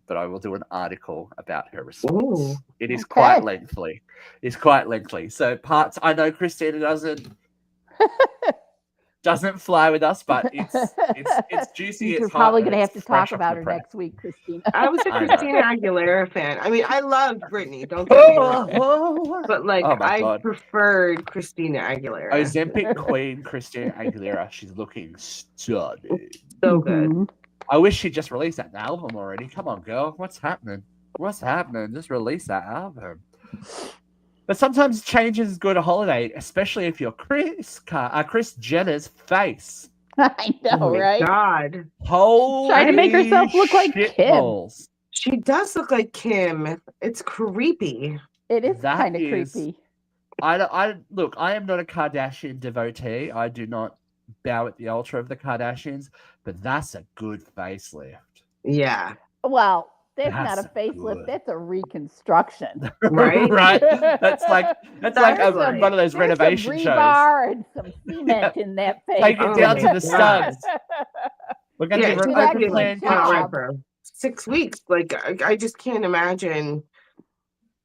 but I will do an article about her response. Ooh. It is Okay. quite lengthy. It's quite lengthy. So parts, I know Christina doesn't fly with us, but it's juicy. You're It's hot, probably and going to have it's to talk fresh off about the her press. next week, Christina. I was a I know. Christina Aguilera fan. I mean, I loved Britney. Don't get me wrong. But like, Oh my I God. preferred Christina Aguilera. Ozempic Queen Christina Aguilera. She's looking stunning. So good. Mhm. I wish she'd just released that album already. Come on, girl. What's happening? Just release that album. But sometimes change is good a holiday, especially if you're Chris Jenner's face. I know, Oh my right? God. Holy Trying to make herself look like shit Kim. balls. She does look like Kim. It's creepy. It is That kind of is- creepy. Look, I am not a Kardashian devotee. I do not bow at the altar of the Kardashians, but that's a good facelift. Yeah. Well, that's not a That's facelift. good. That's a reconstruction. Right? Right? That's like There's one of some- those There's renovation some shows. rebar and some cement in that face. Take it Oh down my to the God. studs. We're gonna Yeah, give her she's an actually open like plan job. kitchen. for 6 weeks. Like, I just can't imagine.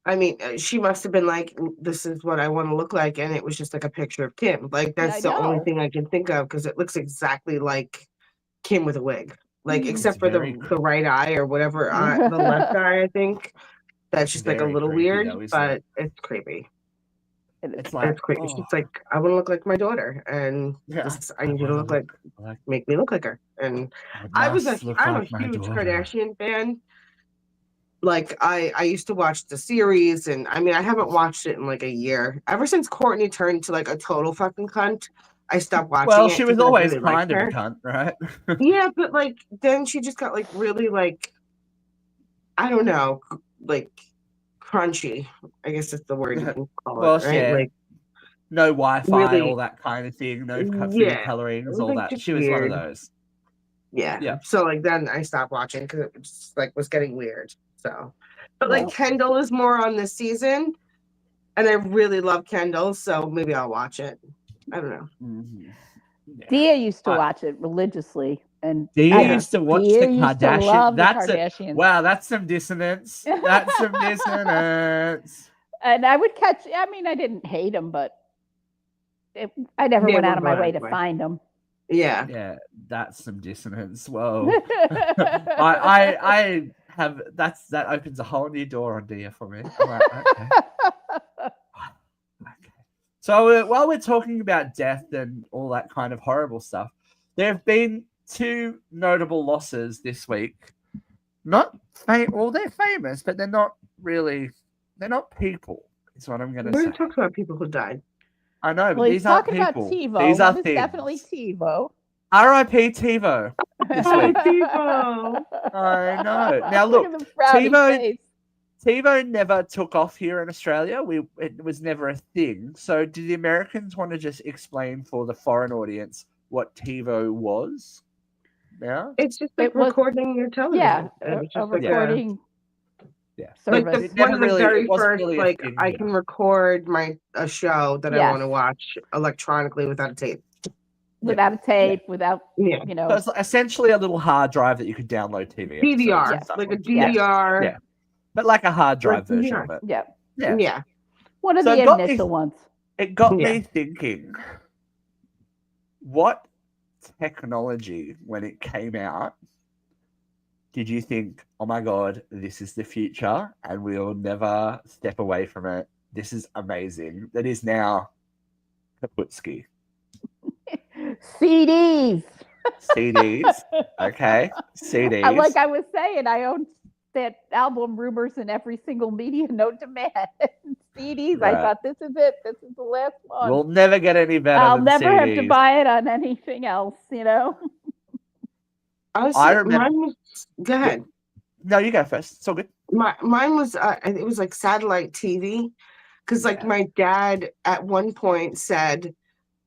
I mean, she must have been like, this is what I want to look like. And it was just like a picture of Kim. Like, that's I the only know. thing I can think of because it looks exactly like Kim with a wig. Like, Mm. except It's for very the right eye or whatever, the left eye, I think. That's just like a Very little creepy weird, though, isn't but it? it's creepy. It's like, It's creepy. oh, She's like, I want to look like my daughter. And yeah, I need you to wanna look like, make me look like her. And I'm must look a like my huge daughter. Kardashian fan. Like I used to watch the series, and I mean I haven't watched it in like a year. Ever since Courtney turned to like a total fucking cunt, I stopped watching Well, it. she was 'cause I always really liked kind of a her. cunt, right? Yeah, but like then she just got like really like I don't know, like crunchy. I guess that's the word you can call Well, it, right? yeah. Like No Wi-Fi, Really- all that kind of thing. No food Yeah, colorings, it was, all like, that. just She was one of weird. those. yeah. Yeah. So like then I stopped watching because it just like was getting weird. So, but like Well- Kendall is more on this season, and I really love Kendall, so maybe I'll watch it. I don't know. Mhm. Yeah. Dia used to I- watch it religiously, and Dia Yeah. used to watch Dia the used to Kardashians. love the That's Kardashians. wow, that's some dissonance. That's some dissonance. and I would catch. I mean, I didn't hate them, but I never They went were out of my good way to anyway. find them. Yeah. Yeah, that's some dissonance. Whoa. I have that opens a whole new door on Dia for me. I'm like, okay. Okay. So while we're talking about death and all that kind of horrible stuff, there have been two notable losses this week. Not well, they're famous, but they're not really. They're not people. Is what I'm going We're to going say. to talk about people who died. I know, but Well, he's these aren't talking about people. TiVo. These are One is things. definitely TiVo. R.I.P. TiVo this Oh, week. TiVo. I know. Now look, at the frowny TiVo face. TiVo never took off here in Australia. It was never a thing. So do the Americans want to just explain for the foreign audience what TiVo was? Yeah. It's just like It was- recording your television. Yeah, It was a just like recording Yeah. like service. It one never of the really- very it wasn't first, really a like, thing I here. can record a show that I Yes. want to watch electronically without a tape. Without a tape, without, Yeah. you So know. it's essentially a little hard drive that you could download TV episodes DVR, and stuff like a onto. DVR. Yeah. But like a hard drive Like version DVR. of it. Yeah. Yeah. Yeah. One of So the it got me- initial ones. It got Yeah. me thinking, what technology, when it came out, did you think, oh my God, this is the future and we'll never step away from it? This is amazing. That is now Kaputski. CDs. CDs. Okay. CDs. Like I was saying, I own that album Rumors in every single media known to man. CDs. Right. I thought, this is it. This is the last one. We'll never get any better I'll than never have to CDs. buy it on anything else, you know? I remember- Mine was, go ahead. No, you go first. It's all good. Mine was, it was like satellite TV. Because, like, Yeah. my dad at one point said,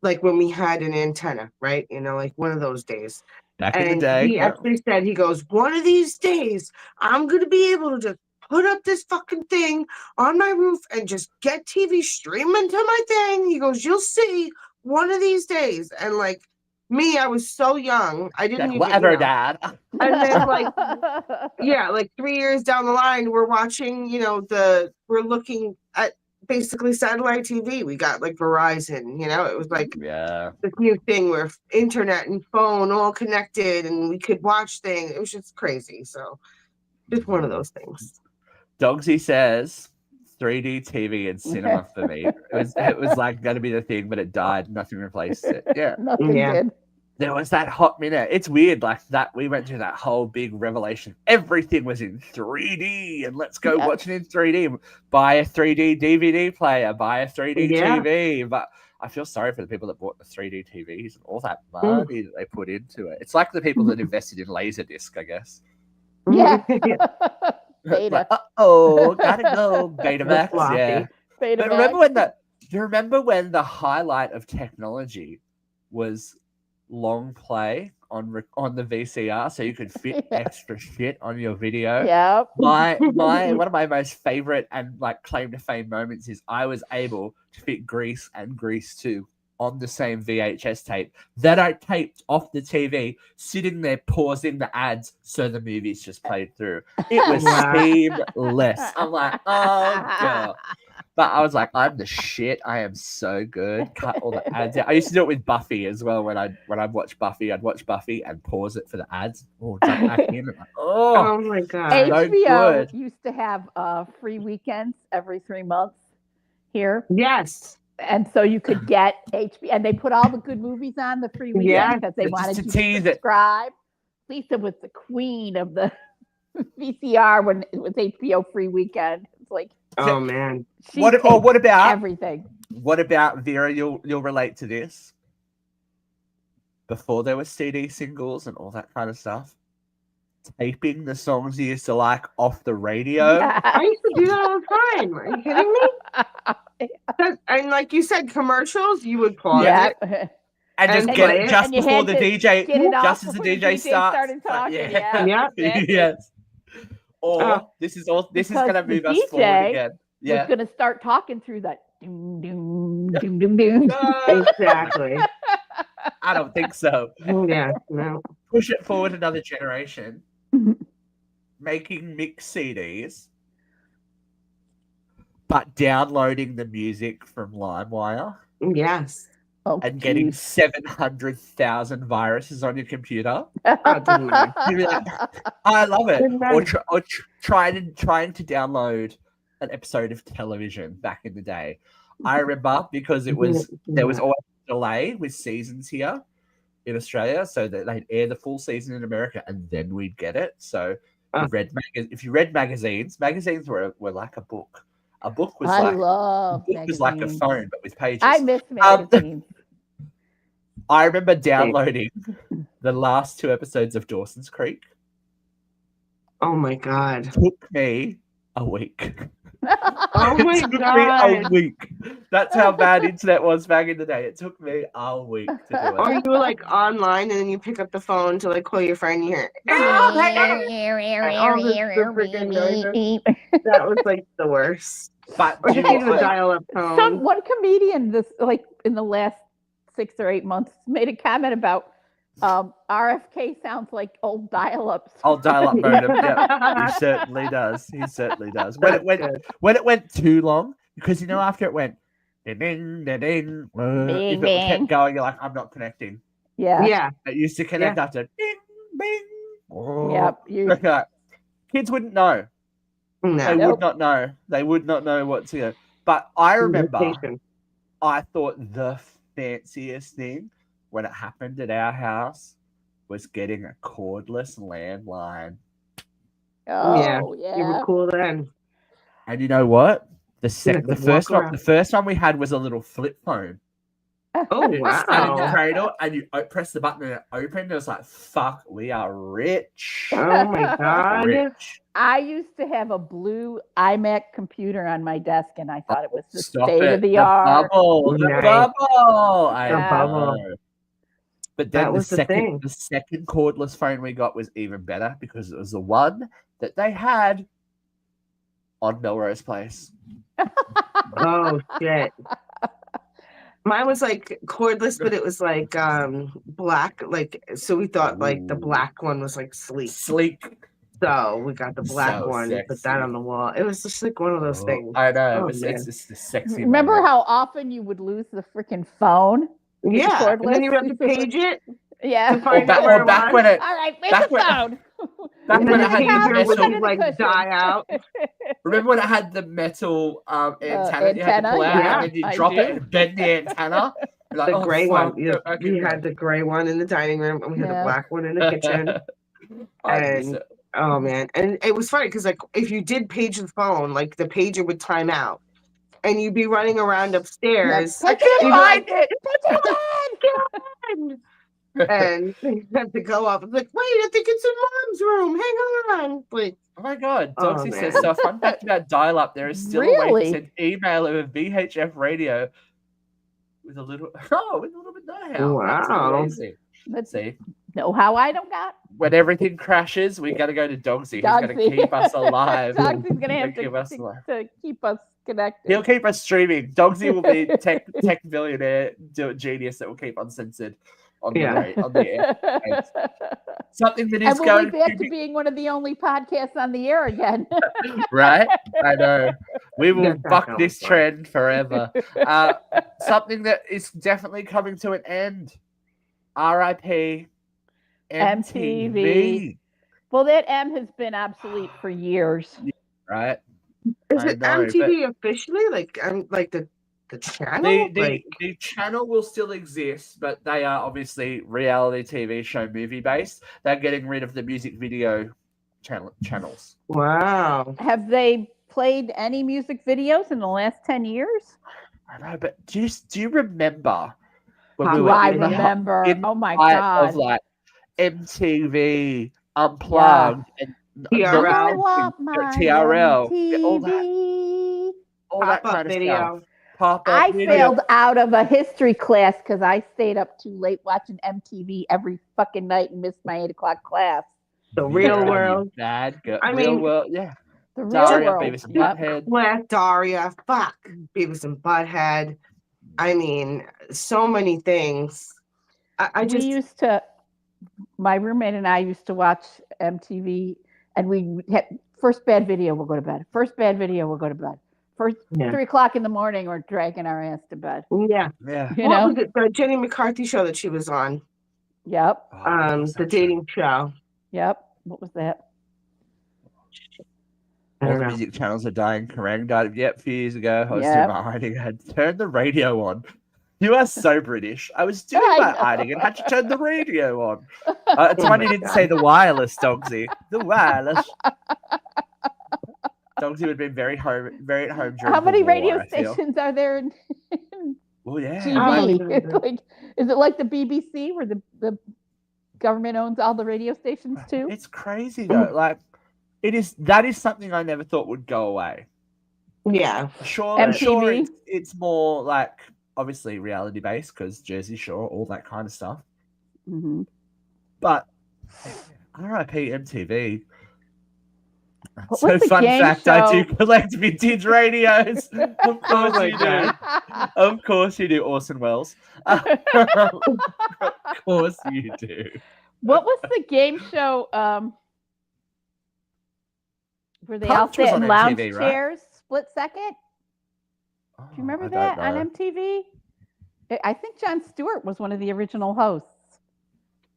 like, when we had an antenna, right? You know, like one of those days. Back in the And day. he yeah. actually said, he goes, one of these days, I'm going to be able to just put up this fucking thing on my roof and just get TV streaming to my thing. He goes, you'll see one of these days. And, like, me, I was so young. I didn't Like, even, whatever, you know. Dad. And then, like, yeah, like 3 years down the line, we're watching, you know, we're looking at basically satellite TV. We got like Verizon, you know, it was like Yeah. this new thing where internet and phone all connected and we could watch things. It was just crazy. So just one of those things. Dogsy says 3D TV and cinema for me. It was like going to be the thing, but it died. Nothing replaced it. Yeah. Nothing Yeah. did. There was that hot minute. It's weird, like that. We went through that whole big revelation. Everything was in 3D, and let's go Yeah. watch it in 3D. Buy a 3D DVD player. Buy a 3D Yeah. TV. But I feel sorry for the people that bought the 3D TVs and all that money that they put into it. It's like the people that invested in Laserdisc, I guess. Yeah. Like, Beta. gotta go. Betamax, Floppy. yeah. Beta But remember when the highlight of technology was long play on the VCR, so you could fit Yeah. extra shit on your video. Yeah. My one of my most favorite and like claim to fame moments is I was able to fit Grease and Grease 2 on the same VHS tape that I taped off the TV, sitting there pausing the ads so the movies just played through. It was Wow. seamless. I'm like, oh god. But I was like, I'm the shit. I am so good. Cut all the ads out. I used to do it with Buffy as well. When I'd watch Buffy, I'd watch Buffy and pause it for the ads. Or jump back in. And like, oh, Oh my God. so HBO good. used to have free weekends every 3 months here. Yes. And so you could get HBO, and they put all the good movies on the free weekend Yeah. because they Just wanted to you tease to it. subscribe. Lisa was the queen of the VCR when it was HBO free weekend. It's like Oh man. she What taped about everything. What about Vera? You'll relate to this. Before there were CD singles and all that kind of stuff, taping the songs you used to like off the radio. I used to do that all the time. Are you kidding me? And like you said, commercials, you would pause Yeah. it. And just And get play it it. just And you before had the to DJ, get it off just as the before the DJ DJ starts. started talking, yeah. Yeah. Exactly. Yes. Or Oh. this is going Because to the move us DJ forward again. Was Yeah. going to start talking through that. Doom, doom, doom, doom, doom. No, Exactly. I don't think so. Yeah. No. Push it forward another generation. Making mix CDs, but downloading the music from LimeWire Yes. Oh, and getting geez. 700,000 viruses on your computer. it didn't matter. You'd be like, I love it. Didn't matter. Or trying to download an episode of television back in the day. I remember because there was always a delay with seasons here in Australia, so that they'd air the full season in America and then we'd get it. So if you read magazines were like a book. A book was I like love a book was like a magazines. phone, but with pages. I miss magazines. I remember downloading the last 2 episodes of Dawson's Creek. Oh my god. It took me a week. Oh my It took me a god. week. That's how bad internet was back in the day. It took me a week to do it. Or you were like online and then you pick up the phone to like call your friend and you hear and all the freaking noises. That was like the worst. But Or just use a dial-up phone. One comedian this like in the last 6 or 8 months made a comment about RFK sounds like old dial-ups. I'll dial up modem. Yeah, he certainly does. He certainly does. When it went too long, because after it went ding ding ding ding, if it kept going, you're like, I'm not connecting. Yeah. Yeah. It used to connect after ding bing. Yep. Kids wouldn't know. No. They would not know. They would not know what to do. But I remember, I thought the fanciest thing when it happened at our house was getting a cordless landline. Oh, You were cool then. And you know what? The first one we had was a little flip phone. Oh And it sat in the wow. cradle, and you press the button and it opened. It was like, fuck, we are rich. Oh my god. Rich. I used to have a blue iMac computer on my desk, and I thought it was the Stop state it. of the art. The Nice. bubble. I The bubble. know. But then That was the thing. the second cordless phone we got was even better because it was the one that they had on Melrose Place. Oh shit. Mine was like cordless, but it was like black. Like so we thought like the black one was like sleek. Sleek. So we got the black So one, put that sexy. on the wall. It was just like one of those things. I know. Oh, it's just the sexy. Remember moment. how often you would lose the freaking phone? Yeah. And then cordless? you have to page it. Yeah. To find out where it back was. when it All right, where's back the when- phone? back And when then it the had the pager would metal. just like die out. Remember when it had the metal antenna you had to antenna, pull out, yeah, and then you I drop do. it and bend the antenna? You're like, The oh, gray fuck, one. Yeah, okay, we good. had the gray one in the dining room, and we had Yeah. the black one in the kitchen. I miss And it. oh man, and it was funny because like if you did page the phone, like the pager would time out, and you'd be running around upstairs. I can't you'd be find like, and you have to go up. It's like, wait, I think it's in mom's room. Hang on. Like, Oh my god, Oh, Doxy says man. so. Fun fact about dial-up: there is still a way Really? to send email over VHF radio with a little bit know-how. That's Wow. amazing. Let's See, know how I don't got. when everything crashes, we got to go to Dogsy. He's going to Dogsy. keep us alive. Doxy's gonna have Keep us alive. to keep us connected. He'll keep us streaming. Dogsy will be tech billionaire genius that will keep uncensored on the on the air. Something that is And we'll going be back to to being one of the only podcasts on the air again. right. I know. We will That's buck definitely this fun. trend forever. Something that is definitely coming to an end. R.I.P. MTV. Well, that M has been obsolete for years. Right. is I it know, MTV officially? Like, like the channel? The channel will still exist, but they are obviously reality TV show movie based. They're getting rid of the music video channels. Wow. Have they played any music videos in the last 10 years? I know, but do you remember when How we do were I in the remember. in Oh my height God. of like MTV Unplugged and TRL. Blow up my TRL, all that MTV. kind Pop-up of video. stuff. Pop-up I video. failed out of a history class because I stayed up too late watching MTV every fucking night and missed my 8 o'clock class. The real Yeah, you world. bad girl. I Real mean, world, yeah. The real Daria, world. Beavis and Yep. Butthead. Black Daria. Fuck. Beavis and Butthead. I mean, so many things. I just My roommate and I used to watch MTV, and we had first bad video, we'll go to bed. First bad video, we'll go to bed. First 3 o'clock in the morning, we're dragging our ass to bed. yeah. Yeah. You What know? was it? The Jenny McCarthy show that she was on. Yep. The dating show. Yep. What was that? I All don't the know. music channels are dying. Kerrang died a few years ago. Hosted Yep. by Hiding had turn the radio on. You are so British. I was doing I my know. hiding and had to turn the radio on. It's funny you didn't say the wireless, Dogsy. The wireless. Dogsy would have been very at home during How many the war, radio I feel. stations are there in Well, yeah. TV? Oh, It's like, is it like the BBC where the government owns all the radio stations too? It's crazy though. Like, that is something I never thought would go away. Yeah. Sure, MTV? it's more like obviously reality based because Jersey Shore, all that kind of stuff. Mm-hmm. But RIP MTV. What So was the fun game fact, I do show? collect vintage radios. Of course my you do. God. Of course you do, Orson Welles. Of course you do. What was the game show where they Punch all was sat on in lounge MTV, right? chairs? Split Second? Do you remember I that don't on know. MTV? I think Jon Stewart was one of the original hosts.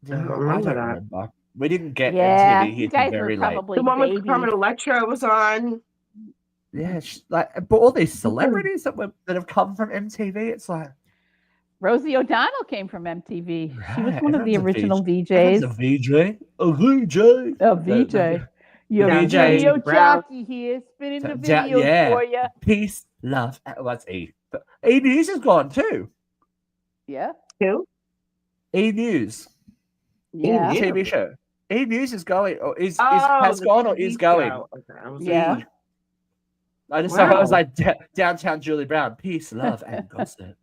No, I remember don't that. remember. We didn't get Yeah, MTV you here till guys were very late. probably The one with babies. Carmen Electra was on. Yeah, but all these celebrities that have come from MTV, it's like Rosie O'Donnell came from MTV. She was right, one of the everyone's a original everyone's VJs. a VJ, a VJ, A VJ. Your VJ. video Brown. jockey here, spinning the Ja- videos yeah. for you. Peace, love. Well, that's E. But E News is gone too. Yeah, Who? E News, yeah. News. TV show. E News is going, or has the gone, or TV is going. show. Okay, I was Yeah. like, I just thought I was Wow. like downtown Julie Brown. Peace, love, and gossip.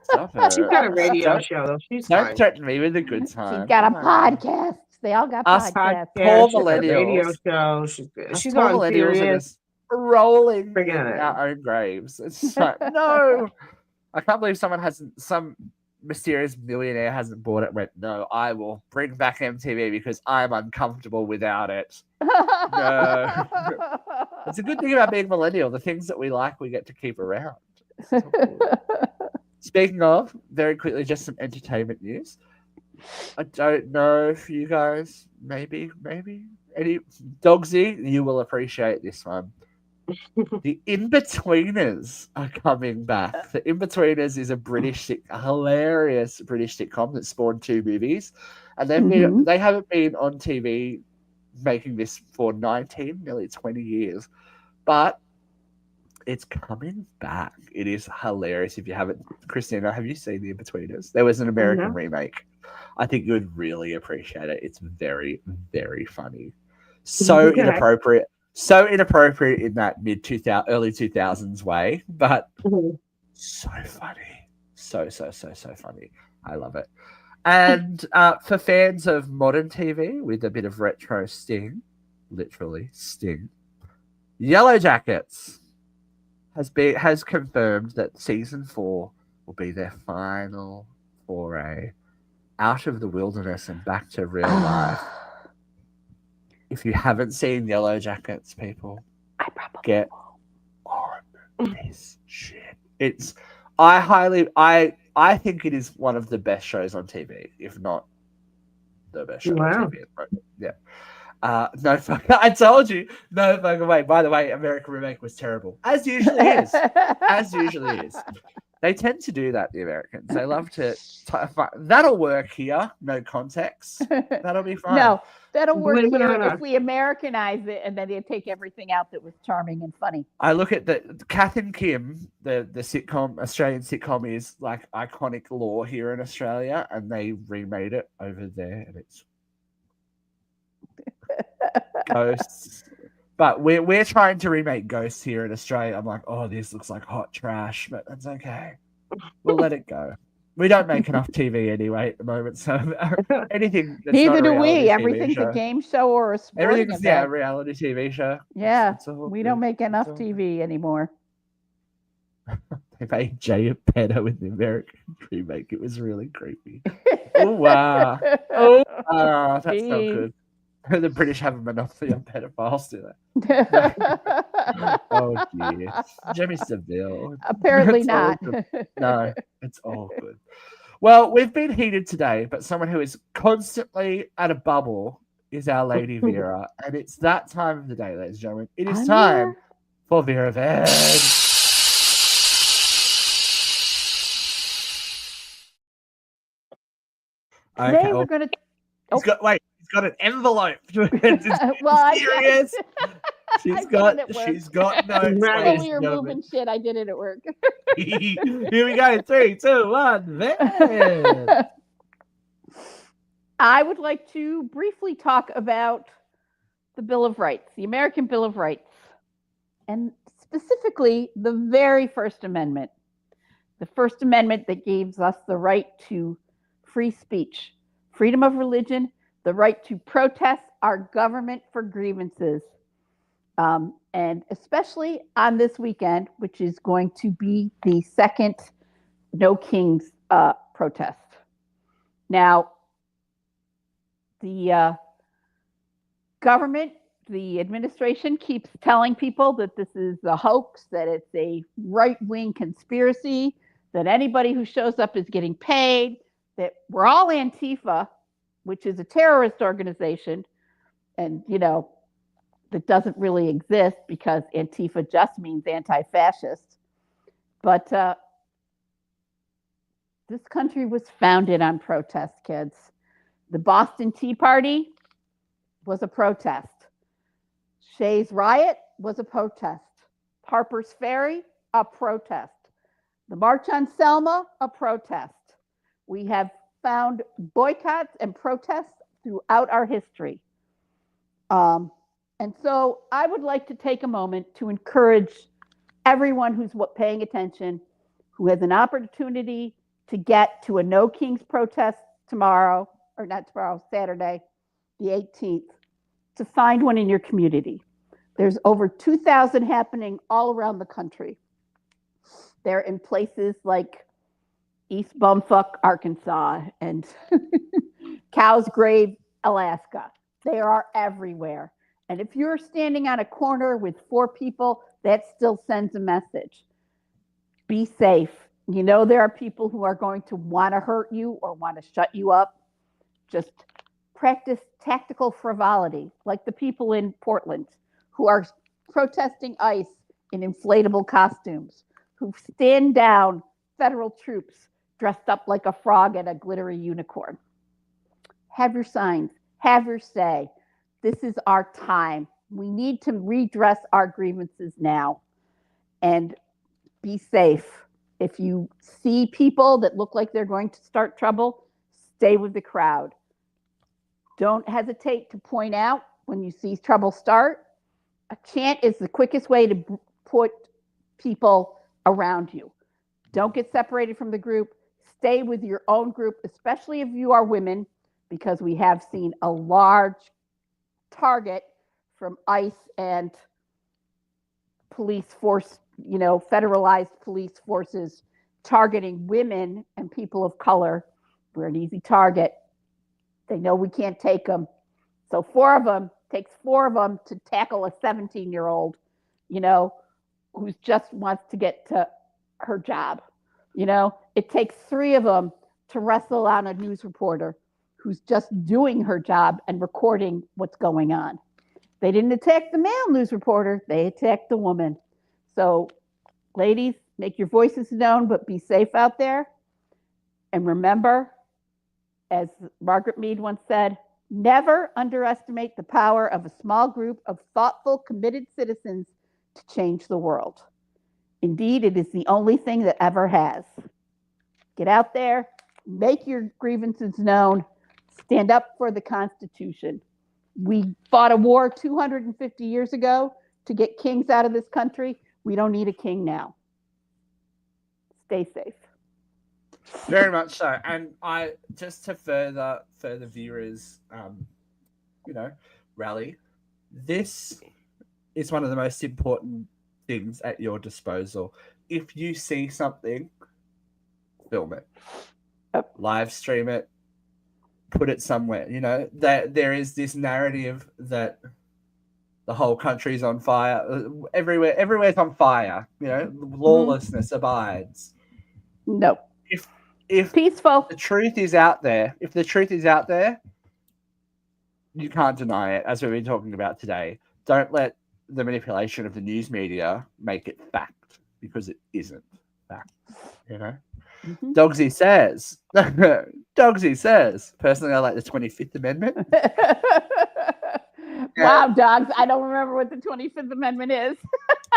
Stop her. she's got a radio Don't- show though. She's Don't fine. threaten me with a good time. She's got a Come on. podcast. They all got Us podcasts. Poor She got a radio millennials. show. She's good. Us She's poor on millennials are Serious. just rolling Forget in it. our own graves. It's just like, no. I can't believe some mysterious millionaire hasn't bought it. Went, no, I will bring back MTV because I'm uncomfortable without it. No. It's a good thing about being millennial. The things that we like, we get to keep around. It's all good. Speaking of, very quickly, just some entertainment news. I don't know if you guys, maybe, any Dogsy, you will appreciate this one. The In-Betweeners are coming back. The In-Betweeners is a hilarious British sitcom that spawned 2 movies, and they haven't been on TV making this for 19, nearly 20 years, but it's coming back. It is hilarious. If you haven't, Christina, have you seen The In-Betweeners? There was an American remake. I think you would really appreciate it. It's very, very funny. So inappropriate. So inappropriate in that early 2000s way, but so funny. So funny. I love it. And for fans of modern TV with a bit of retro sting, literally sting, Yellow Jackets has confirmed that season 4 will be their final foray out of the wilderness and back to real life. If you haven't seen Yellow Jackets, people, I probably get on this shit. I think it is one of the best shows on TV, if not the best show on TV. Yeah. No fuck. I told you. No fucking way. By the way, American Remake was terrible, as usually is. As usually is. They tend to do that, the Americans. They love to. That'll work here. No context. That'll be fine. No, that'll work Believe it or here not. if we Americanize it and then they take everything out that was charming and funny. I look at the Kath and Kim, the sitcom, Australian sitcom is like iconic lore here in Australia, and they remade it over there, and it's Ghosts. But we're trying to remake Ghosts here in Australia. I'm like, oh, this looks like hot trash, but that's okay. We'll let it go. We don't make enough TV anyway at the moment, so anything. That's Neither not a do we. reality TV Everything's show. a game show or a sporting Everything's a event. reality TV show. Yeah, It's all we good. don't make enough It's all TV anymore. They made Jay Petto with the American remake. It was really creepy. Oh wow! Oh wow! That's not good. The British have a monopoly on pedophiles, do they? Oh dear, Jimmy Seville. Apparently It's all not. good. No, it's all good. Well, we've been heated today, but someone who is constantly at a bubble is our lady Vera, and it's that time of the day, ladies and gentlemen. It is I'm time here. for Vera Veg. Today we're going to. He's got an envelope. It's Well, serious. I did it at work. She's got notes. Right. When ladies we and were gentlemen. moving shit, I did it at work. Here we go. 3, 2, 1. Van. I would like to briefly talk about the Bill of Rights, the American Bill of Rights, and specifically the very First Amendment. The First Amendment that gives us the right to free speech, freedom of religion, the right to protest our government for grievances. And especially on this weekend, which is going to be the second No Kings protest. Now, the government, the administration keeps telling people that this is a hoax, that it's a right-wing conspiracy, that anybody who shows up is getting paid, that we're all Antifa, which is a terrorist organization, and, that doesn't really exist because Antifa just means anti-fascist. But this country was founded on protest, kids. The Boston Tea Party was a protest. Shays Riot was a protest. Harper's Ferry, a protest. The March on Selma, a protest. We have found boycotts and protests throughout our history. And so I would like to take a moment to encourage everyone who's paying attention, who has an opportunity to get to a No Kings protest tomorrow, or not tomorrow, Saturday, the 18th, to find one in your community. There's over 2,000 happening all around the country. They're in places like East Bumfuck, Arkansas, and Cow's Grave, Alaska. They are everywhere. And if you're standing on a corner with 4 people, that still sends a message. Be safe. There are people who are going to want to hurt you or want to shut you up. Just practice tactical frivolity, like the people in Portland who are protesting ICE in inflatable costumes, who stand down federal troops dressed up like a frog and a glittery unicorn. Have your signs, have your say. This is our time. We need to redress our grievances now and be safe. If you see people that look like they're going to start trouble, stay with the crowd. Don't hesitate to point out when you see trouble start. A chant is the quickest way to put people around you. Don't get separated from the group. Stay with your own group, especially if you are women, because we have seen a large target from ICE and police force, federalized police forces targeting women and people of color. We're an easy target. They know we can't take them. So takes four of them to tackle a 17-year-old, who just wants to get to her job. It takes 3 of them to wrestle on a news reporter who's just doing her job and recording what's going on. They didn't attack the male news reporter, they attacked the woman. So, ladies, make your voices known, but be safe out there. And remember, as Margaret Mead once said, never underestimate the power of a small group of thoughtful, committed citizens to change the world. Indeed, it is the only thing that ever has. Get out there, make your grievances known, stand up for the Constitution. We fought a war 250 years ago to get kings out of this country. We don't need a king now. Stay safe. Very much so. And I just to further viewers, rally. This is one of the most important things at your disposal. If you see something, film it, live stream it, put it somewhere. That there is this narrative that the whole country's on fire. Everywhere's on fire. Lawlessness abides. No. If peaceful, the truth is out there, you can't deny it, as we've been talking about today. Don't let the manipulation of the news media make it fact, because it isn't fact. Mm-hmm. Dogsy says, personally, I like the 25th Amendment. Wow, dogs. I don't remember what the 25th Amendment is.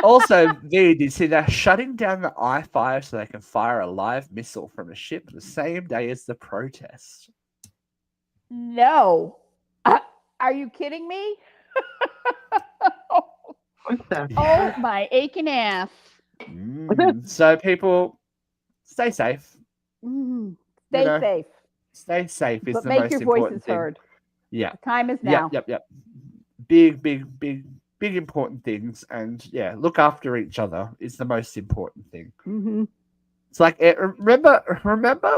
Also, did you see they're shutting down the I-5 so they can fire a live missile from a ship the same day as the protest? No. Are you kidding me? What the? Oh, my aching ass. So people, stay safe. Stay know, safe. Stay safe is But the make most your important voices thing. heard. Yeah. The time is now. Yep. Big important things. And yeah, look after each other is the most important thing. Mm-hmm. It's like, remember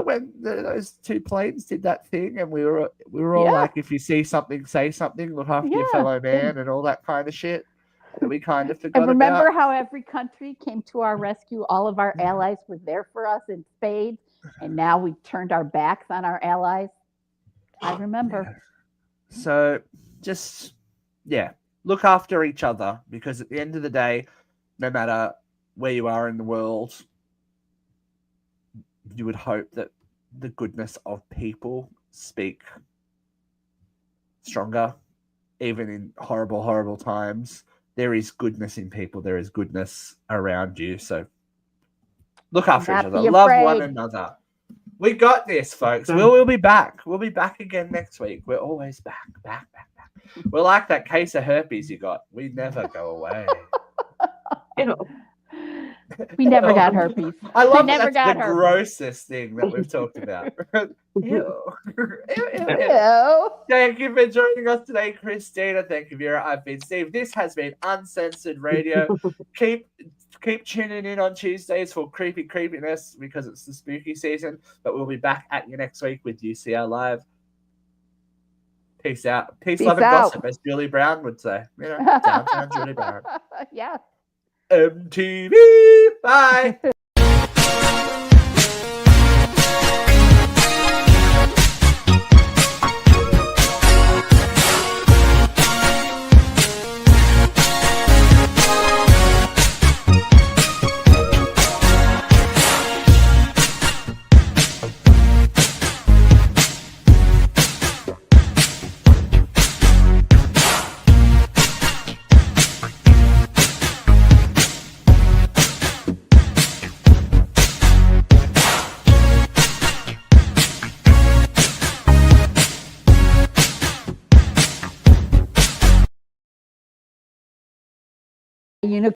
when those two planes did that thing, and we were all Yeah. like, if you see something, say something, look after your fellow man, and all that kind of shit that we kind of forgot And remember about. how every country came to our rescue? All of our allies were there for us in spades, and now we've turned our backs on our allies. I remember. Yeah. So just, look after each other, because at the end of the day, no matter where you are in the world, you would hope that the goodness of people speak stronger, even in horrible, horrible times. There is goodness in people. There is goodness around you. So look after each Not other. be Love one afraid. another. We got this, folks. We'll be back. We'll be back again next week. We're always back. We're like that case of herpes you got. We never go away. We never got herpes. I love never that's got the herpes. grossest thing that we've talked about. Ew. Hello. Thank you for joining us today, Christina. Thank you, Vera. I've been Steve. This has been Uncensored Radio. Keep tuning in on Tuesdays for creepiness, because it's the spooky season. But we'll be back at you next week with UCR Live. Peace out. Peace, love, and gossip, as Julie Brown would say. Downtown Julie Brown. Yeah. MTV. Bye.